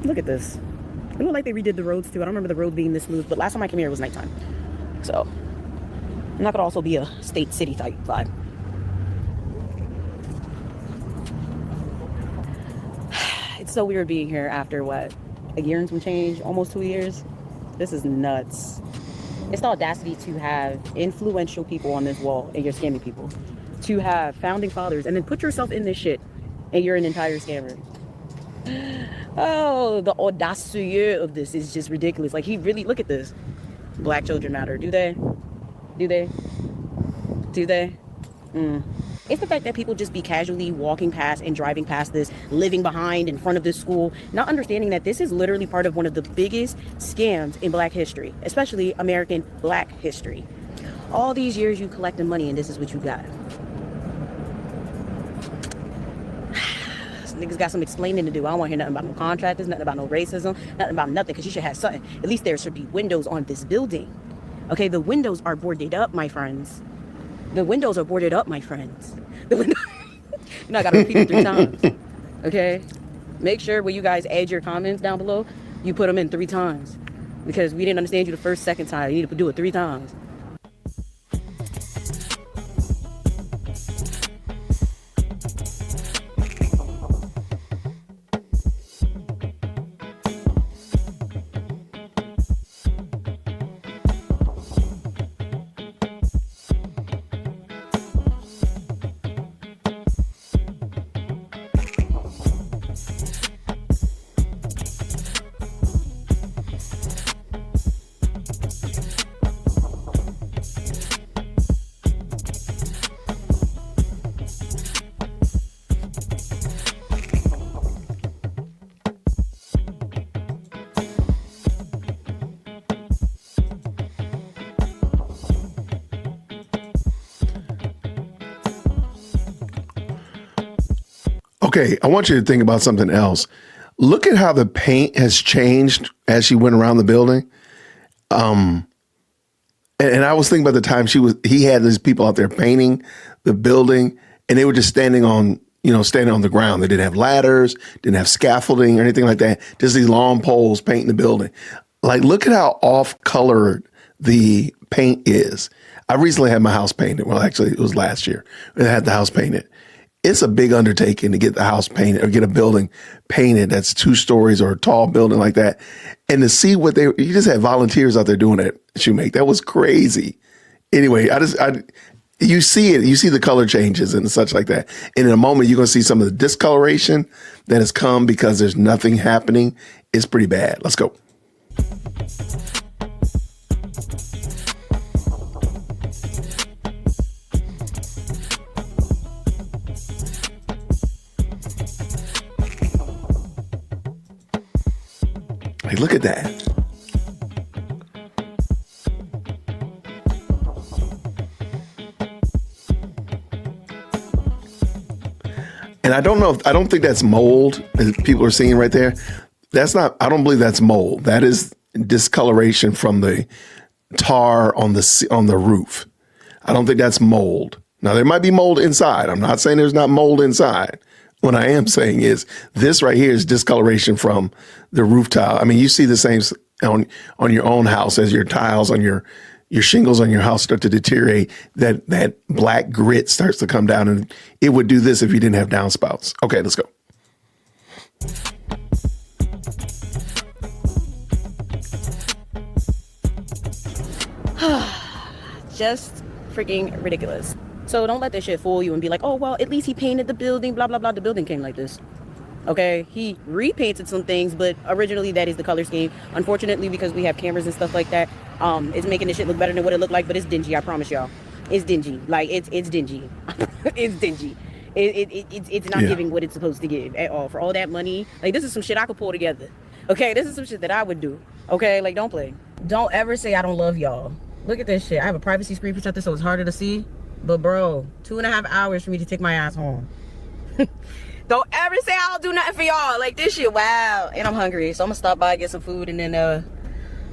Look at this. It looked like they redid the roads too. I don't remember the road being this smooth, but last time I came here it was nighttime. So, and that could also be a state city type vibe. It's so weird being here after what, a year and some change, almost 2 years. This is nuts. It's the audacity to have influential people on this wall and you're scamming people. To have founding fathers and then put yourself in this shit and you're an entire scammer. Oh, the audacity of this is just ridiculous. Like, he really, look at this. Black children matter. Do they? Do they? Do they? It's the fact that people just be casually walking past and driving past this, living behind in front of this school, not understanding that this is literally part of one of the biggest scams in Black history, especially American Black history. All these years you collecting money and this is what you got. Niggas got some explaining to do. I don't want to hear nothing about no contractors, nothing about no racism, nothing about nothing, because you should have something. At least there should be windows on this building. Okay, the windows are boarded up, my friends. The windows are boarded up, my friends. The window you know, I gotta repeat it 3 times. Okay? Make sure when you guys add your comments down below, you put them in 3 times. Because we didn't understand you the first, second time. You need to do it 3 times. Okay, I want you to think about something else. Look at how the paint has changed as she went around the building. And I was thinking about the time he had these people out there painting the building, and they were just standing on the ground. They didn't have ladders, didn't have scaffolding or anything like that. Just these long poles painting the building. Like, look at how off-colored the paint is. I recently had my house painted. Well, actually, it was last year. I had the house painted. It's a big undertaking to get the house painted or get a building painted that's 2 stories or a tall building like that. And to see you just had volunteers out there doing it, Shoemake. That was crazy. Anyway, you see it. You see the color changes and such like that. And in a moment, you're going to see some of the discoloration that has come because there's nothing happening. It's pretty bad. Let's go. Hey, look at that. And I don't think that's mold, as people are seeing right there. That's not, I don't believe that's mold. That is discoloration from the tar on the roof. I don't think that's mold. Now, there might be mold inside. I'm not saying there's not mold inside. What I am saying is this right here is discoloration from the roof tile. I mean, you see the same on your own house as your tiles on your shingles on your house start to deteriorate. That black grit starts to come down, and it would do this if you didn't have downspouts. Okay, let's go. Just freaking ridiculous. So don't let this shit fool you and be like, oh, well, at least he painted the building, blah, blah, blah. The building came like this. Okay, he repainted some things, but originally that is the color scheme. Unfortunately, because we have cameras and stuff like that, it's making this shit look better than what it looked like, but it's dingy, I promise y'all. It's dingy. Like, it's dingy. It's dingy. It's not giving what it's supposed to give at all. For all that money, like, this is some shit I could pull together. Okay, this is some shit that I would do. Okay, like, don't play. Don't ever say I don't love y'all. Look at this shit. I have a privacy screen protector, so it's harder to see. But bro, 2.5 hours for me to take my ass home. Don't ever say I don't do nothing for y'all. Like, this shit, wow. And I'm hungry, so I'm gonna stop by, get some food, and then,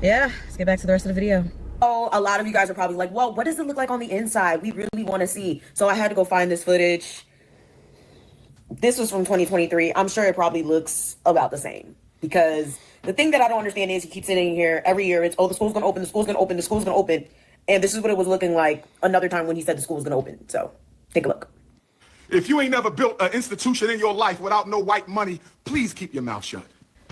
yeah, let's get back to the rest of the video. Oh, a lot of you guys are probably like, well, what does it look like on the inside? We really want to see. So I had to go find this footage. This was from 2023. I'm sure it probably looks about the same. Because the thing that I don't understand is he keeps sitting here every year. It's, oh, the school's gonna open, the school's gonna open, the school's gonna open. And this is what it was looking like another time when he said the school was gonna open. So take a look. If you ain't never built an institution in your life without no white money, please keep your mouth shut.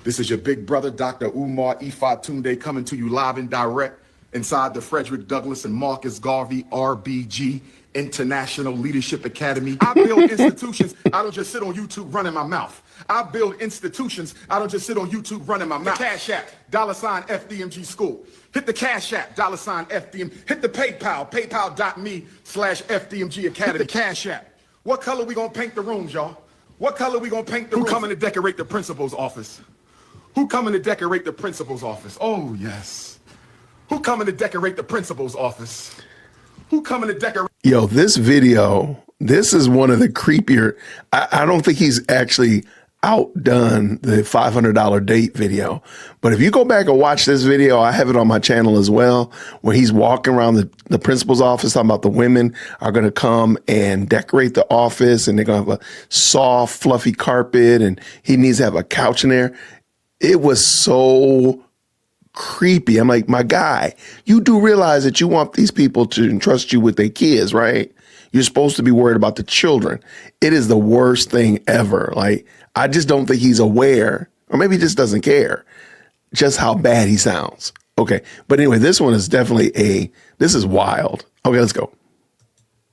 This is your big brother, Dr. Umar Tunde, coming to you live and direct inside the Frederick Douglass and Marcus Garvey RBG International Leadership Academy. I build institutions. I don't just sit on YouTube running my mouth. I build institutions. I don't just sit on YouTube running my mouth. The Cash App, $FDMG School. Hit the Cash App, $FDM. Hit the PayPal, paypal.me/FDMG Academy. Hit the Cash App. What color we gonna paint the rooms, y'all? What color we gonna paint the rooms? Who coming to decorate the principal's office? Who coming to decorate the principal's office? Oh, yes. Who coming to decorate the principal's office? Who coming to decorate? Yo, this video, this is one of the creepier. I don't think he's actually outdone the $500 date video. But if you go back and watch this video, I have it on my channel as well, where he's walking around the principal's office talking about the women are going to come and decorate the office and they're going to have a soft, fluffy carpet and he needs to have a couch in there. It was so creepy. I'm like, my guy, you do realize that you want these people to entrust you with their kids, right? You're supposed to be worried about the children. It is the worst thing ever. Like, I just don't think he's aware, or maybe he just doesn't care, just how bad he sounds. Okay. But anyway, this one is definitely this is wild. Okay, let's go.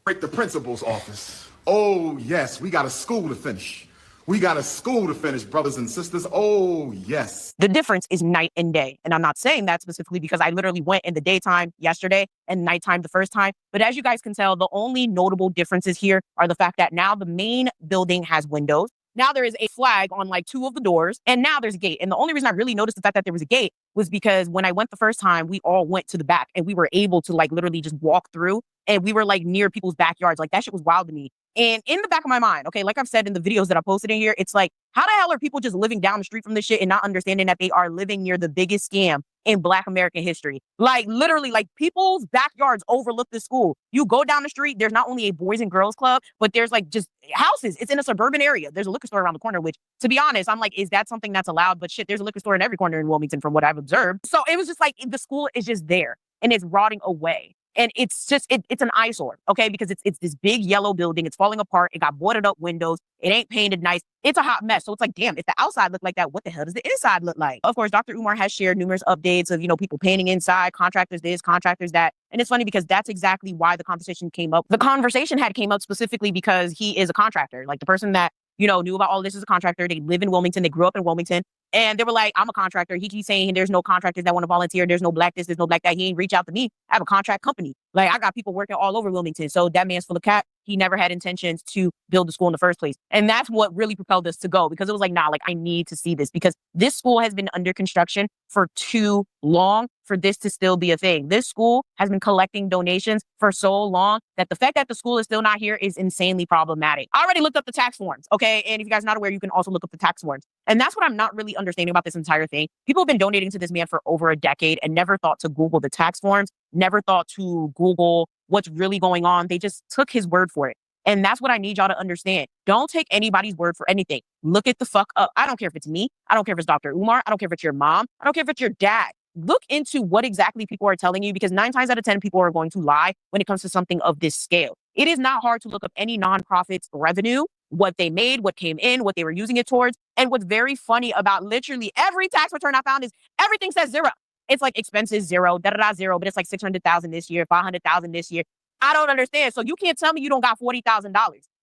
The principal's office. Oh, yes, we got a school to finish. We got a school to finish, brothers and sisters. Oh, yes. The difference is night and day. And I'm not saying that specifically because I literally went in the daytime yesterday and nighttime the first time. But as you guys can tell, the only notable differences here are the fact that now the main building has windows. Now there is a flag on like 2 of the doors, and now there's a gate. And the only reason I really noticed the fact that there was a gate was because when I went the first time, we all went to the back and we were able to like literally just walk through, and we were like near people's backyards. Like, that shit was wild to me. And in the back of my mind, okay, like I've said in the videos that I posted in here, it's like, how the hell are people just living down the street from this shit and not understanding that they are living near the biggest scam in Black American history? Like, literally, like, people's backyards overlook the school. You go down the street, there's not only a boys and girls club, but there's like just houses. It's in a suburban area. There's a liquor store around the corner, which, to be honest, I'm like, is that something that's allowed? But shit, there's a liquor store in every corner in Wilmington from what I've observed. So it was just like, the school is just there and it's rotting away. And it's just, it's an eyesore, okay? Because it's this big yellow building. It's falling apart. It got boarded up windows. It ain't painted nice. It's a hot mess. So it's like, damn, if the outside looked like that, what the hell does the inside look like? Of course, Dr. Umar has shared numerous updates of, people painting inside, contractors this, contractors that. And it's funny because that's exactly why the conversation came up. The conversation came up specifically because he is a contractor. Like, the person that, knew about all this is a contractor. They live in Wilmington. They grew up in Wilmington. And they were like, I'm a contractor. He keeps saying there's no contractors that want to volunteer. There's no black this, there's no black that. He ain't reach out to me. I have a contract company. Like, I got people working all over Wilmington. So that man's full of cat. he never had intentions to build the school in the first place. And that's what really propelled us to go, because it was like, nah, like I need to see this, because this school has been under construction for too long for this to still be a thing. This school has been collecting donations for so long that the fact that the school is still not here is insanely problematic. I already looked up the tax forms, okay? And if you guys are not aware, you can also look up the tax forms. And that's what I'm not really understanding about this entire thing. People have been donating to this man for over a decade and never thought to Google the tax forms, never thought to Google what's really going on. They just took his word for it. And that's what I need y'all to understand. Don't take anybody's word for anything. Look it the fuck up. I don't care if it's me. I don't care if it's Dr. Umar. I don't care if it's your mom. I don't care if it's your dad. Look into what exactly people are telling you, because 9 times out of 10, people are going to lie when it comes to something of this scale. It is not hard to look up any nonprofit's revenue, what they made, what came in, what they were using it towards. And what's very funny about literally every tax return I found is everything says zero. It's like expenses zero, zero, but it's like 600,000 this year, 500,000 this year. I don't understand. So you can't tell me you don't got $40,000.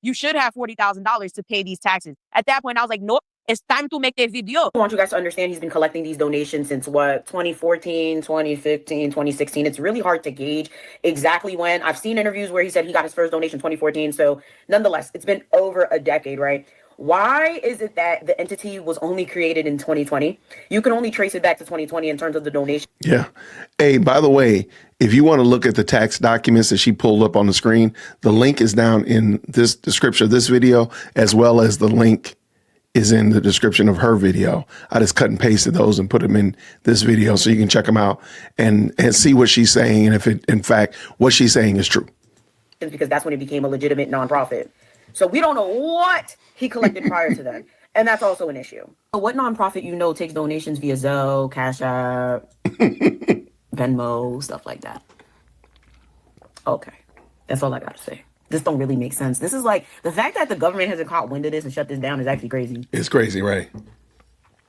You should have $40,000 to pay these taxes. At that point, I was like, nope, it's time to make the video. I want you guys to understand he's been collecting these donations since what, 2014, 2015, 2016. It's really hard to gauge exactly when. I've seen interviews where he said he got his first donation 2014. So nonetheless, it's been over a decade, right? Why is it that the entity was only created in 2020? You can only trace it back to 2020 in terms of the donation. Yeah. Hey, by the way, if you want to look at the tax documents that she pulled up on the screen, the link is down in this description of this video, as well as the link is in the description of her video. I just cut and pasted those and put them in this video so you can check them out and see what she's saying, and if it, in fact, what she's saying is true. Because that's when it became a legitimate nonprofit. So we don't know what he collected prior to that. And that's also an issue. So what nonprofit you know takes donations via Zelle, Cash App, Venmo, stuff like that? Okay. That's all I got to say. This don't really make sense. This is like, the fact that the government hasn't caught wind of this and shut this down is actually crazy. It's crazy, right?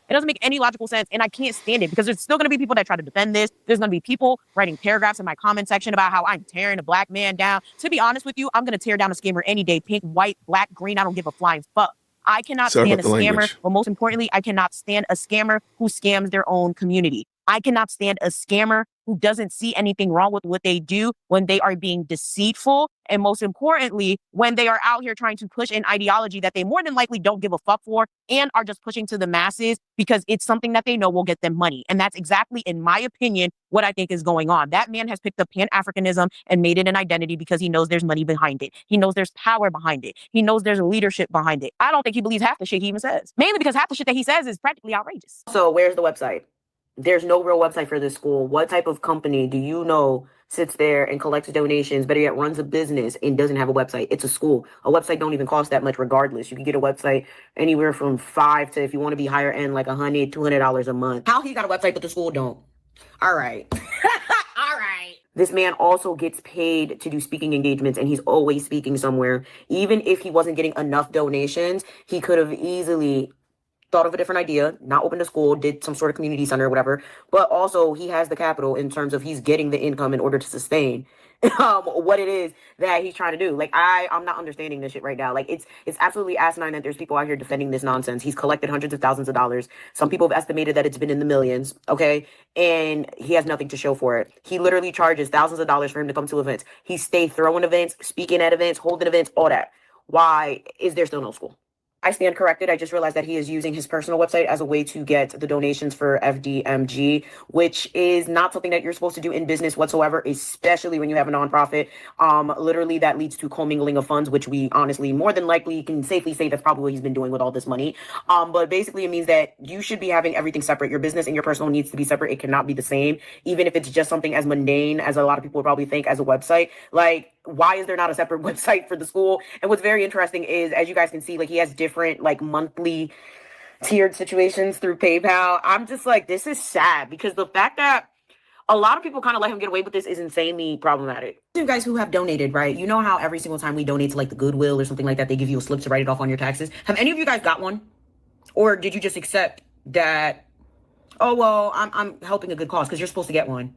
It doesn't make any logical sense, and I can't stand it, because there's still going to be people that try to defend this. There's going to be people writing paragraphs in my comment section about how I'm tearing a black man down. To be honest with you, I'm going to tear down a scammer any day. Pink, white, black, green, I don't give a flying fuck. I cannot stand a scammer, but most importantly, I cannot stand a scammer who scams their own community. I cannot stand a scammer who doesn't see anything wrong with what they do when they are being deceitful. And most importantly, when they are out here trying to push an ideology that they more than likely don't give a fuck for and are just pushing to the masses because it's something that they know will get them money. And that's exactly, in my opinion, what I think is going on. That man has picked up Pan-Africanism and made it an identity because he knows there's money behind it. He knows there's power behind it. He knows there's leadership behind it. I don't think he believes half the shit he even says. Mainly because half the shit that he says is practically outrageous. So where's the website? There's no real website for this school. What type of company do you know sits there and collects donations, better yet runs a business and doesn't have a website? It's a school. A website don't even cost that much regardless. You can get a website anywhere from $5 to, if you want to be higher end, like $100, $200 a month. How he got a website but the school don't? All right. All right. This man also gets paid to do speaking engagements, and he's always speaking somewhere. Even if he wasn't getting enough donations, he could have easily thought of a different idea, not opened a school, did some sort of community center or whatever, but also he has the capital in terms of he's getting the income in order to sustain what it is that he's trying to do. Like, I'm not understanding this shit right now. Like, it's absolutely asinine that there's people out here defending this nonsense. He's collected hundreds of thousands of dollars. Some people have estimated that it's been in the millions, okay? And he has nothing to show for it. He literally charges thousands of dollars for him to come to events. He stays throwing events, speaking at events, holding events, all that. Why is there still no school? I stand corrected. I just realized that he is using his personal website as a way to get the donations for FDMG, which is not something that you're supposed to do in business whatsoever, especially when you have a nonprofit. Literally, that leads to commingling of funds, which we honestly more than likely can safely say that's probably what he's been doing with all this money. But basically, it means that you should be having everything separate. Your business and your personal needs to be separate. It cannot be the same, even if it's just something as mundane as a lot of people would probably think as a website. Like, why is there not a separate website for the school? And what's very interesting is, as you guys can see, like, he has different like monthly tiered situations through PayPal. I'm just like, this is sad, because the fact that a lot of people kind of let him get away with this is insanely problematic. You guys who have donated, right? You know how every single time we donate to like the Goodwill or something like that, they give you a slip to write it off on your taxes. Have any of you guys got one? Or did you just accept that, oh, well, I'm helping a good cause, because you're supposed to get one?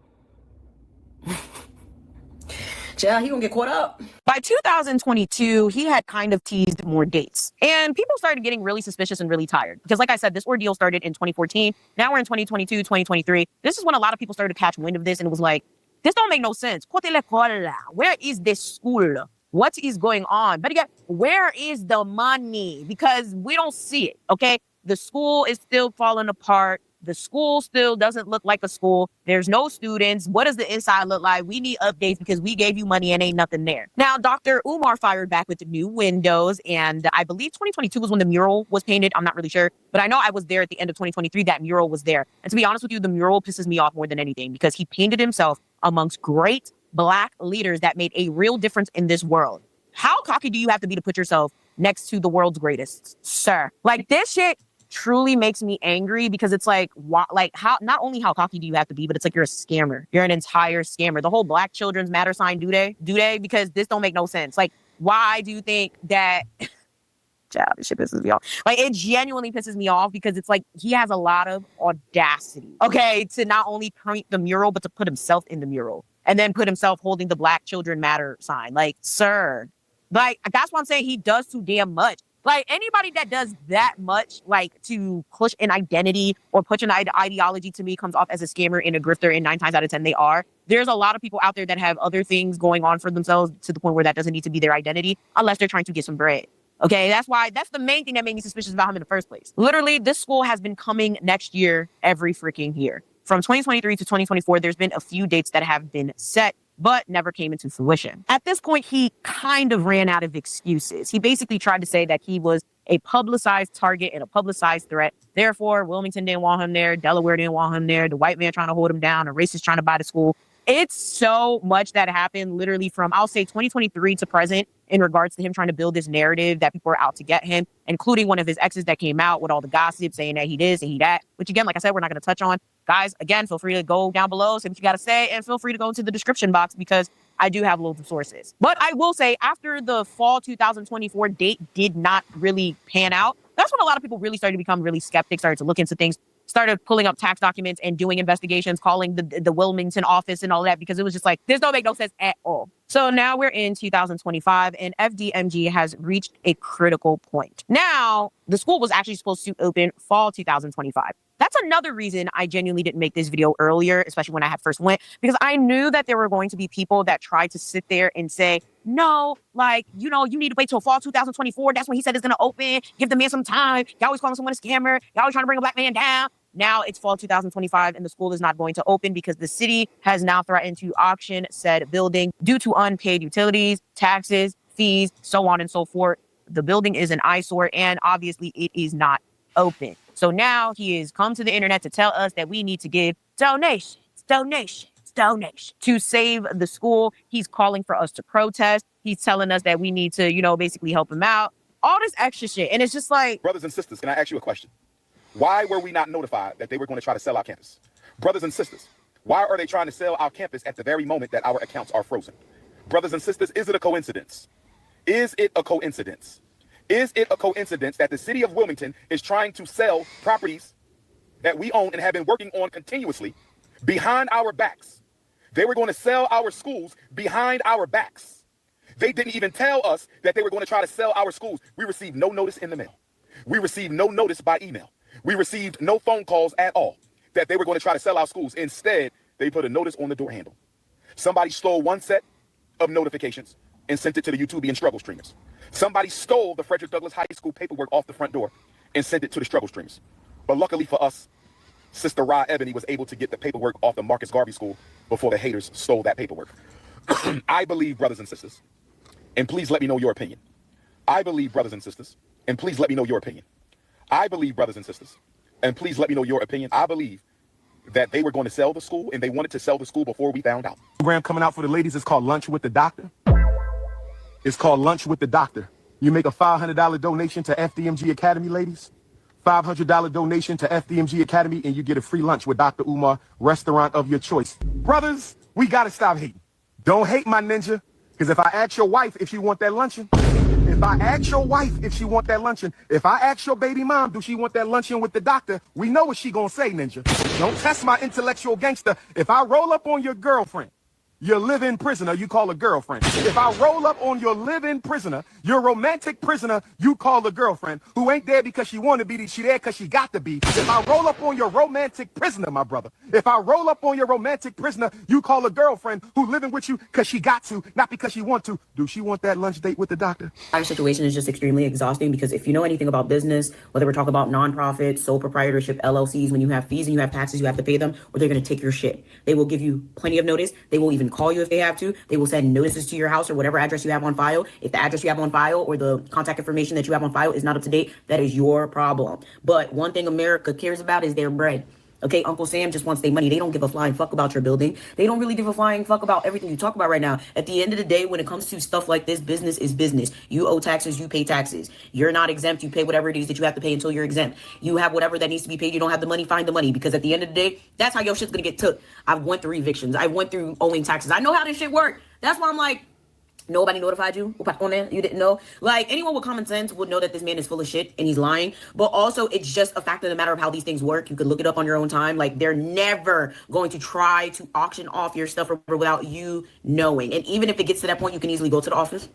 Yeah, he gonna get caught up. By 2022, he had kind of teased more dates. And people started getting really suspicious and really tired. Because like I said, this ordeal started in 2014. Now we're in 2022, 2023. This is when a lot of people started to catch wind of this, and it was like, this don't make no sense. Where is this school? What is going on? But again, where is the money? Because we don't see it, okay? The school is still falling apart. The school still doesn't look like a school. There's no students. What does the inside look like? We need updates because we gave you money and ain't nothing there. Now, Dr. Umar fired back with the new windows, and I believe 2022 was when the mural was painted. I'm not really sure, but I know I was there at the end of 2023. That mural was there. And to be honest with you, the mural pisses me off more than anything because he painted himself amongst great Black leaders that made a real difference in this world. How cocky do you have to be to put yourself next to the world's greatest, sir? Like, this shit truly makes me angry because it's like, how, not only how cocky do you have to be, but it's like you're a scammer. You're an entire scammer. The whole Black Children's Matter sign, do they? Because this don't make no sense. Like, why do you think that... Child, this shit pisses me off. Like, it genuinely pisses me off because it's like he has a lot of audacity, okay, to not only paint the mural, but to put himself in the mural and then put himself holding the Black Children Matter sign. Like, sir, like, that's why I'm saying he does too damn much. Like, anybody that does that much, like, to push an identity or push an ideology, to me, comes off as a scammer and a grifter, and 9 times out of 10 they are. There's a lot of people out there that have other things going on for themselves to the point where that doesn't need to be their identity unless they're trying to get some bread. Okay, that's the main thing that made me suspicious about him in the first place. Literally, this school has been coming next year every freaking year. From 2023 to 2024, there's been a few dates that have been set, but never came into fruition. At this point, he kind of ran out of excuses. He basically tried to say that he was a publicized target and a publicized threat. Therefore, Wilmington didn't want him there. Delaware didn't want him there. The white man trying to hold him down. A racist trying to buy the school. It's so much that happened literally from, I'll say, 2023 to present in regards to him trying to build this narrative that people are out to get him, including one of his exes that came out with all the gossip saying that he this and he that, which again, like I said, we're not going to touch on. Guys, again, feel free to go down below, say what you got to say, and feel free to go into the description box because I do have loads of sources. But I will say, after the fall 2024 date did not really pan out, that's when a lot of people really started to become really skeptic, started to look into things, started pulling up tax documents and doing investigations, calling the Wilmington office and all that, because it was just like, this don't make no sense at all. So now we're in 2025 and FDMG has reached a critical point. Now, the school was actually supposed to open fall 2025. That's another reason I genuinely didn't make this video earlier, especially when I had first went, because I knew that there were going to be people that tried to sit there and say, no, like, you know, you need to wait till fall 2024. That's when he said it's going to open. Give the man some time. Y'all always calling someone a scammer. Y'all always trying to bring a Black man down. Now it's fall 2025 and the school is not going to open because the city has now threatened to auction said building due to unpaid utilities, taxes, fees, so on and so forth. The building is an eyesore and obviously it is not open. So now he has come to the internet to tell us that we need to give donations to save the school. He's calling for us to protest. He's telling us that we need to, you know, basically help him out. All this extra shit. And it's just like... Brothers and sisters, can I ask you a question? Why were we not notified that they were going to try to sell our campus? Brothers and sisters, why are they trying to sell our campus at the very moment that our accounts are frozen? Brothers and sisters, is it a coincidence? Is it a coincidence? Is it a coincidence that the city of Wilmington is trying to sell properties that we own and have been working on continuously behind our backs? They were going to sell our schools behind our backs. They didn't even tell us that they were going to try to sell our schools. We received no notice in the mail. We received no notice by email. We received no phone calls at all that they were going to try to sell our schools. Instead, they put a notice on the door handle. Somebody stole one set of notifications and sent it to the YouTubian struggle streamers. Somebody stole the Frederick Douglass High School paperwork off the front door and sent it to the struggle streamers. But luckily for us, Sister Ra Ebony was able to get the paperwork off the Marcus Garvey School before the haters stole that paperwork. I believe, brothers and sisters, and please let me know your opinion. I believe, brothers and sisters, and please let me know your opinion. I believe, brothers and sisters, and please let me know your opinion. I believe that they were going to sell the school, and they wanted to sell the school before we found out. Program coming out for the ladies is called Lunch with the Doctor. It's called Lunch with the Doctor. You make a $500 donation to FDMG Academy, ladies. $500 donation to FDMG Academy, and you get a free lunch with Dr. Umar, restaurant of your choice. Brothers, we got to stop hating. Don't hate my ninja, because if I ask your wife if she want that luncheon, if I ask your wife if she want that luncheon, if I ask your baby mom, do she want that luncheon with the doctor, we know what she gonna say, ninja. Don't test my intellectual gangster. If I roll up on your girlfriend your live-in prisoner, you call a girlfriend. If I roll up on your live-in prisoner, your romantic prisoner, you call a girlfriend who ain't there because she want to be, she there because she got to be. If I roll up on your romantic prisoner, my brother, if I roll up on your romantic prisoner, you call a girlfriend who living with you because she got to, not because she want to. Do she want that lunch date with the doctor? Our situation is just extremely exhausting because if you know anything about business, whether we're talking about nonprofits, sole proprietorship, LLCs, when you have fees and you have taxes, you have to pay them, or they're going to take your shit. They will give you plenty of notice. They will even call you if they have to. They will send notices to your house or whatever address you have on file. If the address you have on file or the contact information that you have on file is not up to date, that is your problem. But one thing America cares about is their bread. Okay, Uncle Sam just wants their money. They don't give a flying fuck about your building. They don't really give a flying fuck about everything you talk about right now. At the end of the day, when it comes to stuff like this, business is business. You owe taxes, you pay taxes. You're not exempt, you pay whatever it is that you have to pay until you're exempt. You have whatever that needs to be paid. You don't have the money, find the money. Because at the end of the day, that's how your shit's gonna get took. I went through evictions. I went through owing taxes. I know how this shit works. That's why I'm like, nobody notified you? You didn't know? Like, anyone with common sense would know that this man is full of shit and he's lying. But also, it's just a fact of the matter of how these things work. You could look it up on your own time. Like, they're never going to try to auction off your stuff without you knowing. And even if it gets to that point, you can easily go to the office,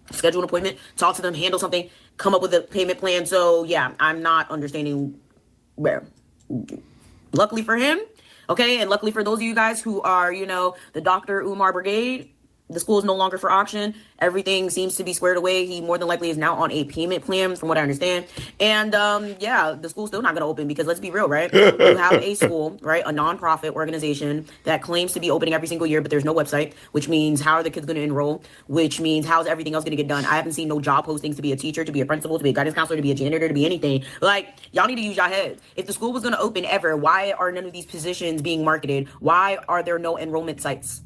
schedule an appointment, talk to them, handle something, come up with a payment plan. So, yeah, I'm not understanding where. Luckily for him, okay, and luckily for those of you guys who are, you know, the Dr. Umar Brigade, the school is no longer for auction. Everything seems to be squared away. He more than likely is now on a payment plan, from what I understand. And yeah, the school's still not going to open because let's be real, right? You have a school, right? A nonprofit organization that claims to be opening every single year, but there's no website, which means how are the kids going to enroll? Which means how's everything else going to get done? I haven't seen no job postings to be a teacher, to be a principal, to be a guidance counselor, to be a janitor, to be anything. Like, y'all need to use your heads. If the school was going to open ever, why are none of these positions being marketed? Why are there no enrollment sites?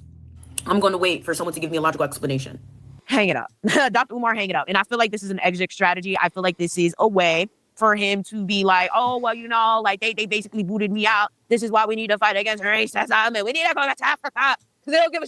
I'm going to wait for someone to give me a logical explanation. Hang it up. Dr. Umar, hang it up. And I feel like this is an exit strategy. I feel like this is a way for him to be like, oh, well, you know, like they basically booted me out. This is why we need to fight against racism. And we need to go back to Africa because they don't give a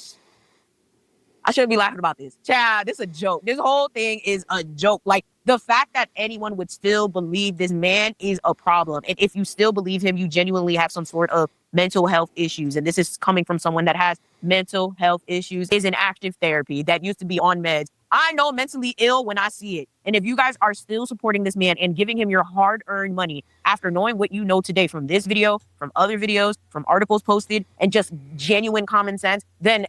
I shouldn't be laughing about this. Child, this is a joke. This whole thing is a joke. Like, the fact that anyone would still believe this man is a problem. And if you still believe him, you genuinely have some sort of mental health issues. And this is coming from someone that has mental health issues, is in active therapy, that used to be on meds. I know mentally ill when I see it. And if you guys are still supporting this man and giving him your hard-earned money after knowing what you know today from this video, from other videos, from articles posted, and just genuine common sense, then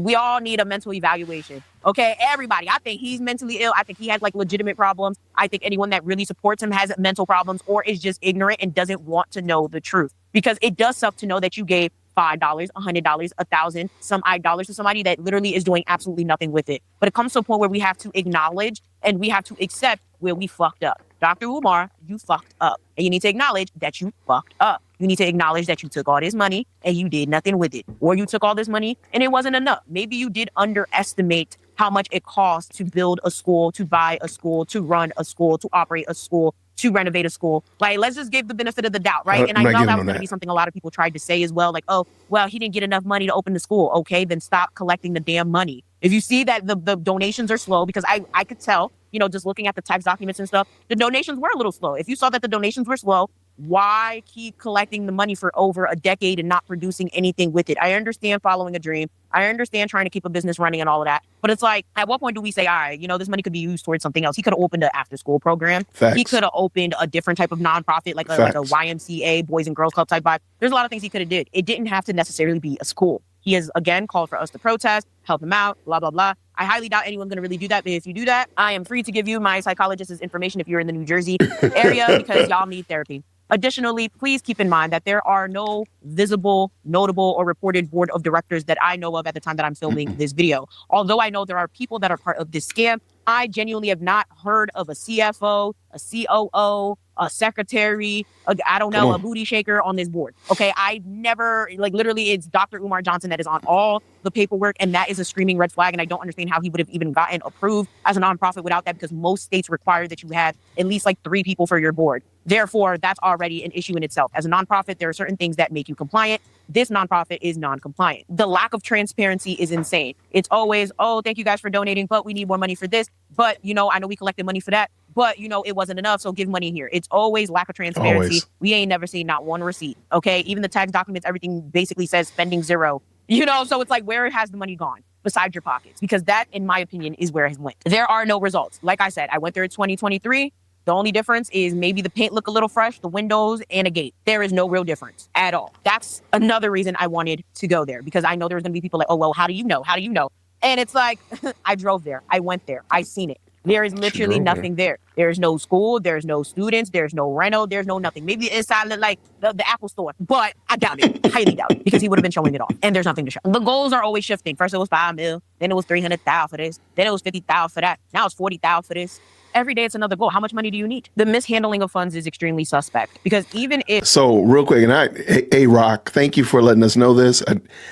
we all need a mental evaluation. Okay, everybody. I think he's mentally ill. I think he has like legitimate problems. I think anyone that really supports him has mental problems or is just ignorant and doesn't want to know the truth. Because it does suck to know that you gave $5, $100, $1,000, some dollars to somebody that literally is doing absolutely nothing with it. But it comes to a point where we have to acknowledge and we have to accept where we fucked up. Dr. Umar, you fucked up. And you need to acknowledge that you fucked up. You need to acknowledge that you took all this money and you did nothing with it. Or you took all this money and it wasn't enough. Maybe you did underestimate how much it costs to build a school, to buy a school, to run a school, to operate a school, to renovate a school. Like, let's just give the benefit of the doubt, right? And I know that was going to be something a lot of people tried to say as well. Like, oh, well, he didn't get enough money to open the school. Okay, then stop collecting the damn money. If you see that the donations are slow, because I could tell, you know, just looking at the tax documents and stuff, the donations were a little slow. If you saw that the donations were slow, why keep collecting the money for over a decade and not producing anything with it? I understand following a dream. I understand trying to keep a business running and all of that. But it's like, at what point do we say, all right, you know, this money could be used towards something else? He could have opened an after-school program. Facts. He could have opened a different type of nonprofit, like a YMCA, Boys and Girls Club type vibe. There's a lot of things he could have did. It didn't have to necessarily be a school. He has, again, called for us to protest, help him out, blah, blah, blah. I highly doubt anyone's going to really do that. But if you do that, I am free to give you my psychologist's information if you're in the New Jersey area because y'all need therapy. Additionally, please keep in mind that there are no visible, notable, or reported board of directors that I know of at the time that I'm filming this video. Although I know there are people that are part of this scam, I genuinely have not heard of a CFO, a COO, a secretary, a booty shaker on this board. Okay, I never, like, literally, it's Dr. Umar Johnson that is on all the paperwork, and that is a screaming red flag, and I don't understand how he would have even gotten approved as a nonprofit without that, because most states require that you have at least like 3 people for your board. Therefore, that's already an issue in itself. As a nonprofit, there are certain things that make you compliant. This nonprofit is non-compliant. The lack of transparency is insane. It's always, oh, thank you guys for donating, but we need more money for this. But, you know, I know we collected money for that, but, you know, it wasn't enough, so give money here. It's always lack of transparency. Always. We ain't never seen not one receipt, okay? Even the tax documents, everything basically says spending 0. You know, so it's like, where has the money gone besides your pockets? Because that, in my opinion, is where it went. There are no results. Like I said, I went there in 2023. The only difference is maybe the paint look a little fresh, the windows, and a gate. There is no real difference at all. That's another reason I wanted to go there, because I know there's going to be people like, oh, well, how do you know? How do you know? And it's like, I drove there. I went there. I seen it. There is literally nothing there. There's no school. There's no students. There's no rental. There's no nothing. Maybe the inside look like the Apple store, but I doubt it. Highly doubt it, because he would have been showing it off. And there's nothing to show. The goals are always shifting. First it was $5 million. Then it was $300,000 for this. Then it was $50,000 for that. Now it's $40,000 for this. Every day it's another goal. How much money do you need? The mishandling of funds is extremely suspect, because even if... So real quick, and Rock, thank you for letting us know this.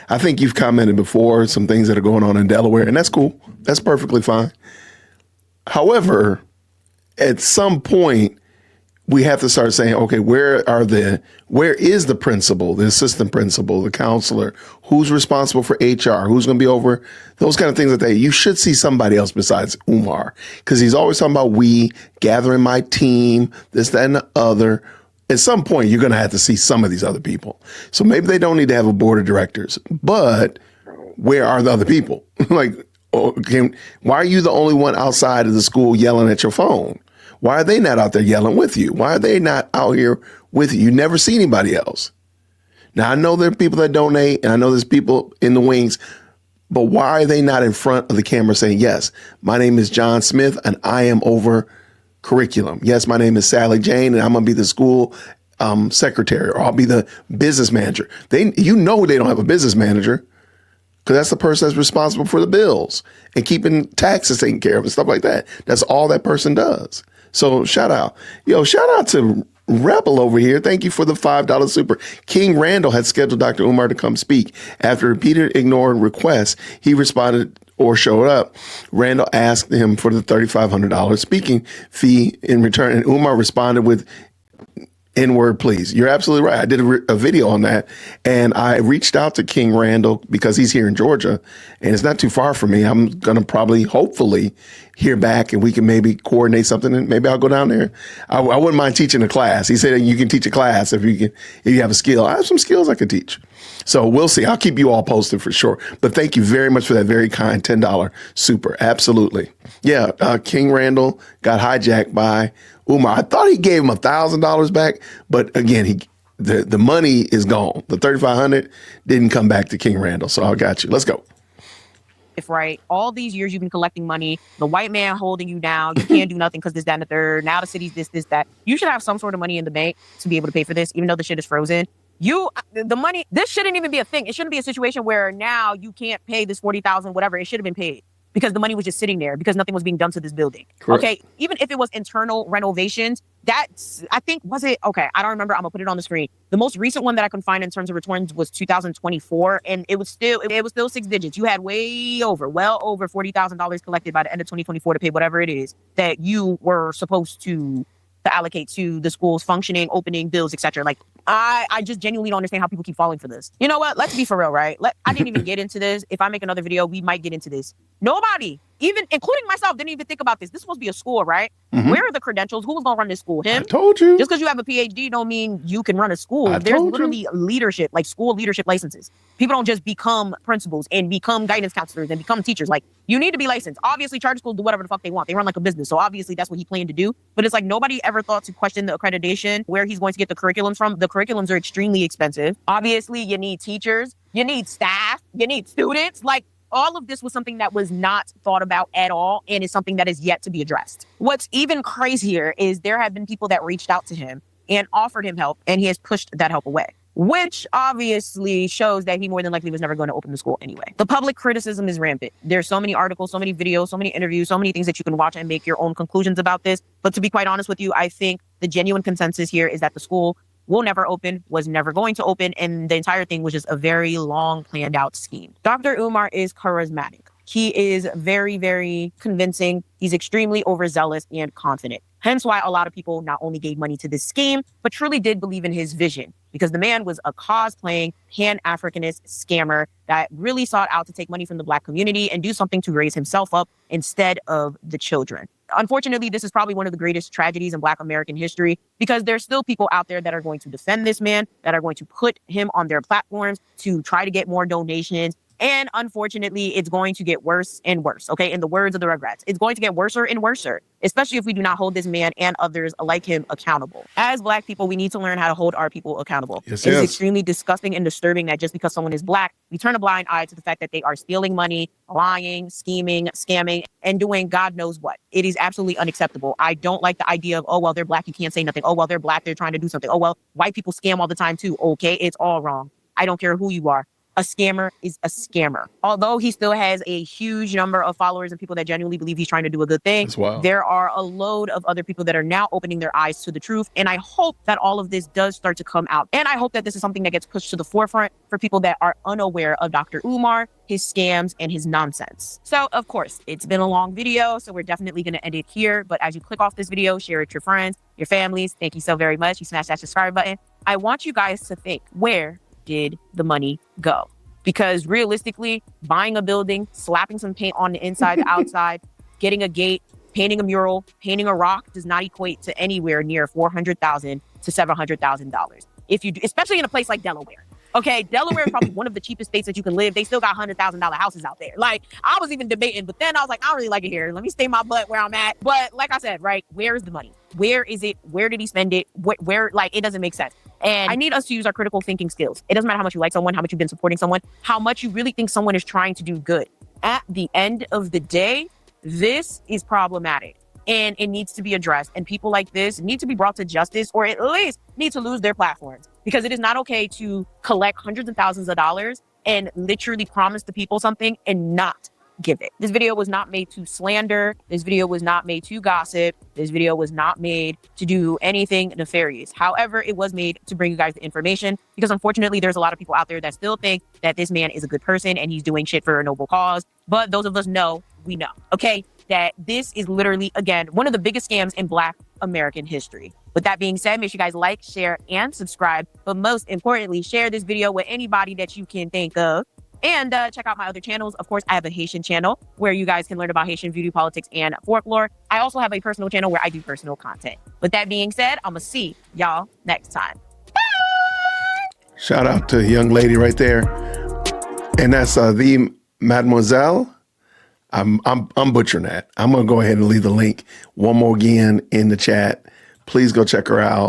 I think you've commented before some things that are going on in Delaware, and that's cool. That's perfectly fine. However, at some point, we have to start saying, okay, where is the principal, the assistant principal, the counselor? Who's responsible for HR? Who's going to be over those kind of things that you should see somebody else besides Umar, because he's always talking about gathering my team, this, that, and the other. At some point, you're going to have to see some of these other people. So maybe they don't need to have a board of directors, but where are the other people? Like, why are you the only one outside of the school yelling at your phone? Why are they not out there yelling with you? Why are they not out here with you? You never see anybody else. Now, I know there are people that donate, and I know there's people in the wings, but why are they not in front of the camera saying, yes, my name is John Smith, and I am over curriculum. Yes, my name is Sally Jane, and I'm going to be the school secretary, or I'll be the business manager. They don't have a business manager, because that's the person that's responsible for the bills and keeping taxes taken care of and stuff like that. That's all that person does. So shout out to Rebel over here. Thank you for the $5 super. King Randall had scheduled Dr. Umar to come speak. After repeated ignored requests, he responded or showed up. Randall asked him for the $3,500 speaking fee in return, and Umar responded with, N-word, please. You're absolutely right. I did a video on that, and I reached out to King Randall because he's here in Georgia, and it's not too far from me. I'm going to hopefully hear back, and we can maybe coordinate something, and maybe I'll go down there. I wouldn't mind teaching a class. He said you can teach a class if you have a skill. I have some skills I could teach. So we'll see. I'll keep you all posted for sure. But thank you very much for that very kind $10 super. Absolutely. Yeah, King Randall got hijacked by Umar. I thought he gave him $1,000 back, but again, the money is gone. The $3,500 didn't come back to King Randall. So I got you. Let's go. Right, all these years you've been collecting money, the white man holding you down, you can't do nothing because this, that, and the third. Now the city's this, that. You should have some sort of money in the bank to be able to pay for this, even though the shit is frozen. The money, this shouldn't even be a thing. It shouldn't be a situation where now you can't pay this $40,000, whatever. It should have been paid, because the money was just sitting there because nothing was being done to this building. Correct. Okay, even if it was internal renovations, I don't remember. I'm gonna put it on the screen. The most recent one that I can find in terms of returns was 2024, and it was still 6 digits. You had well over $40,000 collected by the end of 2024 to pay whatever it is that you were supposed to allocate to the school's functioning, opening, bills, etc. Like, I just genuinely don't understand how people keep falling for this. You know what? Let's be for real, right? I didn't even get into this. If I make another video, we might get into this. Nobody, even including myself, didn't even think about this. This is supposed to be a school, right? Mm-hmm. Where are the credentials? Who was going to run this school? Him? I told you. Just because you have a PhD don't mean you can run a school. There's literally leadership, like school leadership licenses. People don't just become principals and become guidance counselors and become teachers. Like, you need to be licensed. Obviously, charter schools do whatever the fuck they want. They run like a business. So obviously that's what he planned to do. But it's like nobody ever thought to question the accreditation, where he's going to get the curriculums from. The curriculums are extremely expensive. Obviously, you need teachers, you need staff, you need students. Like, all of this was something that was not thought about at all, and is something that is yet to be addressed. What's even crazier is there have been people that reached out to him and offered him help, and he has pushed that help away, which obviously shows that he more than likely was never going to open the school anyway. The public criticism is rampant. There's so many articles, so many videos, so many interviews, so many things that you can watch and make your own conclusions about this. But to be quite honest with you, I think the genuine consensus here is that the school will never open, was never going to open, and the entire thing was just a very long planned out scheme. Dr. Umar is charismatic. He is very, very convincing. He's extremely overzealous and confident. Hence why a lot of people not only gave money to this scheme, but truly did believe in his vision, because the man was a cosplaying Pan-Africanist scammer that really sought out to take money from the Black community and do something to raise himself up instead of the children. Unfortunately, this is probably one of the greatest tragedies in Black American history because there's still people out there that are going to defend this man, that are going to put him on their platforms to try to get more donations. And unfortunately, it's going to get worse and worse. Okay. In the words of the Rugrats, it's going to get worser and worser, especially if we do not hold this man and others like him accountable. As Black people, we need to learn how to hold our people accountable. Yes, it is yes. extremely disgusting and disturbing that just because someone is Black, we turn a blind eye to the fact that they are stealing money, lying, scheming, scamming, and doing God knows what. It is absolutely unacceptable. I don't like the idea of, oh, well, they're Black, you can't say nothing. Oh, well, they're Black, they're trying to do something. Oh, well, white people scam all the time too. Okay, it's all wrong. I don't care who you are. A scammer is a scammer. Although he still has a huge number of followers and people that genuinely believe he's trying to do a good thing, there are a load of other people that are now opening their eyes to the truth. And I hope that all of this does start to come out. And I hope that this is something that gets pushed to the forefront for people that are unaware of Dr. Umar, his scams, and his nonsense. So, of course, it's been a long video, so we're definitely going to end it here. But as you click off this video, share it with your friends, your families. Thank you so very much. You smash that subscribe button. I want you guys to think, where did the money go? Because realistically, buying a building, slapping some paint on the inside, the outside, getting a gate, painting a mural, painting a rock does not equate to anywhere near $400,000 to $700,000. If you do, especially in a place like Delaware. Okay, Delaware is probably one of the cheapest states that you can live. They still got $100,000 houses out there. Like, I was even debating, but then I was like, I don't really like it here. Let me stay my butt where I'm at. But like I said, right, where is the money? Where is it? Where did he spend it? Where like, it doesn't make sense. And I need us to use our critical thinking skills. It doesn't matter how much you like someone, how much you've been supporting someone, how much you really think someone is trying to do good. At the end of the day, this is problematic. And it needs to be addressed. And people like this need to be brought to justice, or at least need to lose their platforms. Because it is not okay to collect hundreds of thousands of dollars and literally promise the people something and not give it. This video was not made to slander. This video was not made to gossip. This video was not made to do anything nefarious. However, it was made to bring you guys the information because unfortunately, there's a lot of people out there that still think that this man is a good person and he's doing shit for a noble cause. But those of us know, we know, okay, that this is literally, again, one of the biggest scams in Black American history. With that being said, make sure you guys like, share, and subscribe. But most importantly, share this video with anybody that you can think of. And check out my other channels. Of course, I have a Haitian channel where you guys can learn about Haitian voodoo, politics, and folklore. I also have a personal channel where I do personal content. With that being said, I'm going to see y'all next time. Shout out to a young lady right there. And that's the Mademoiselle. I'm butchering that. I'm going to go ahead and leave the link one more again in the chat. Please go check her out.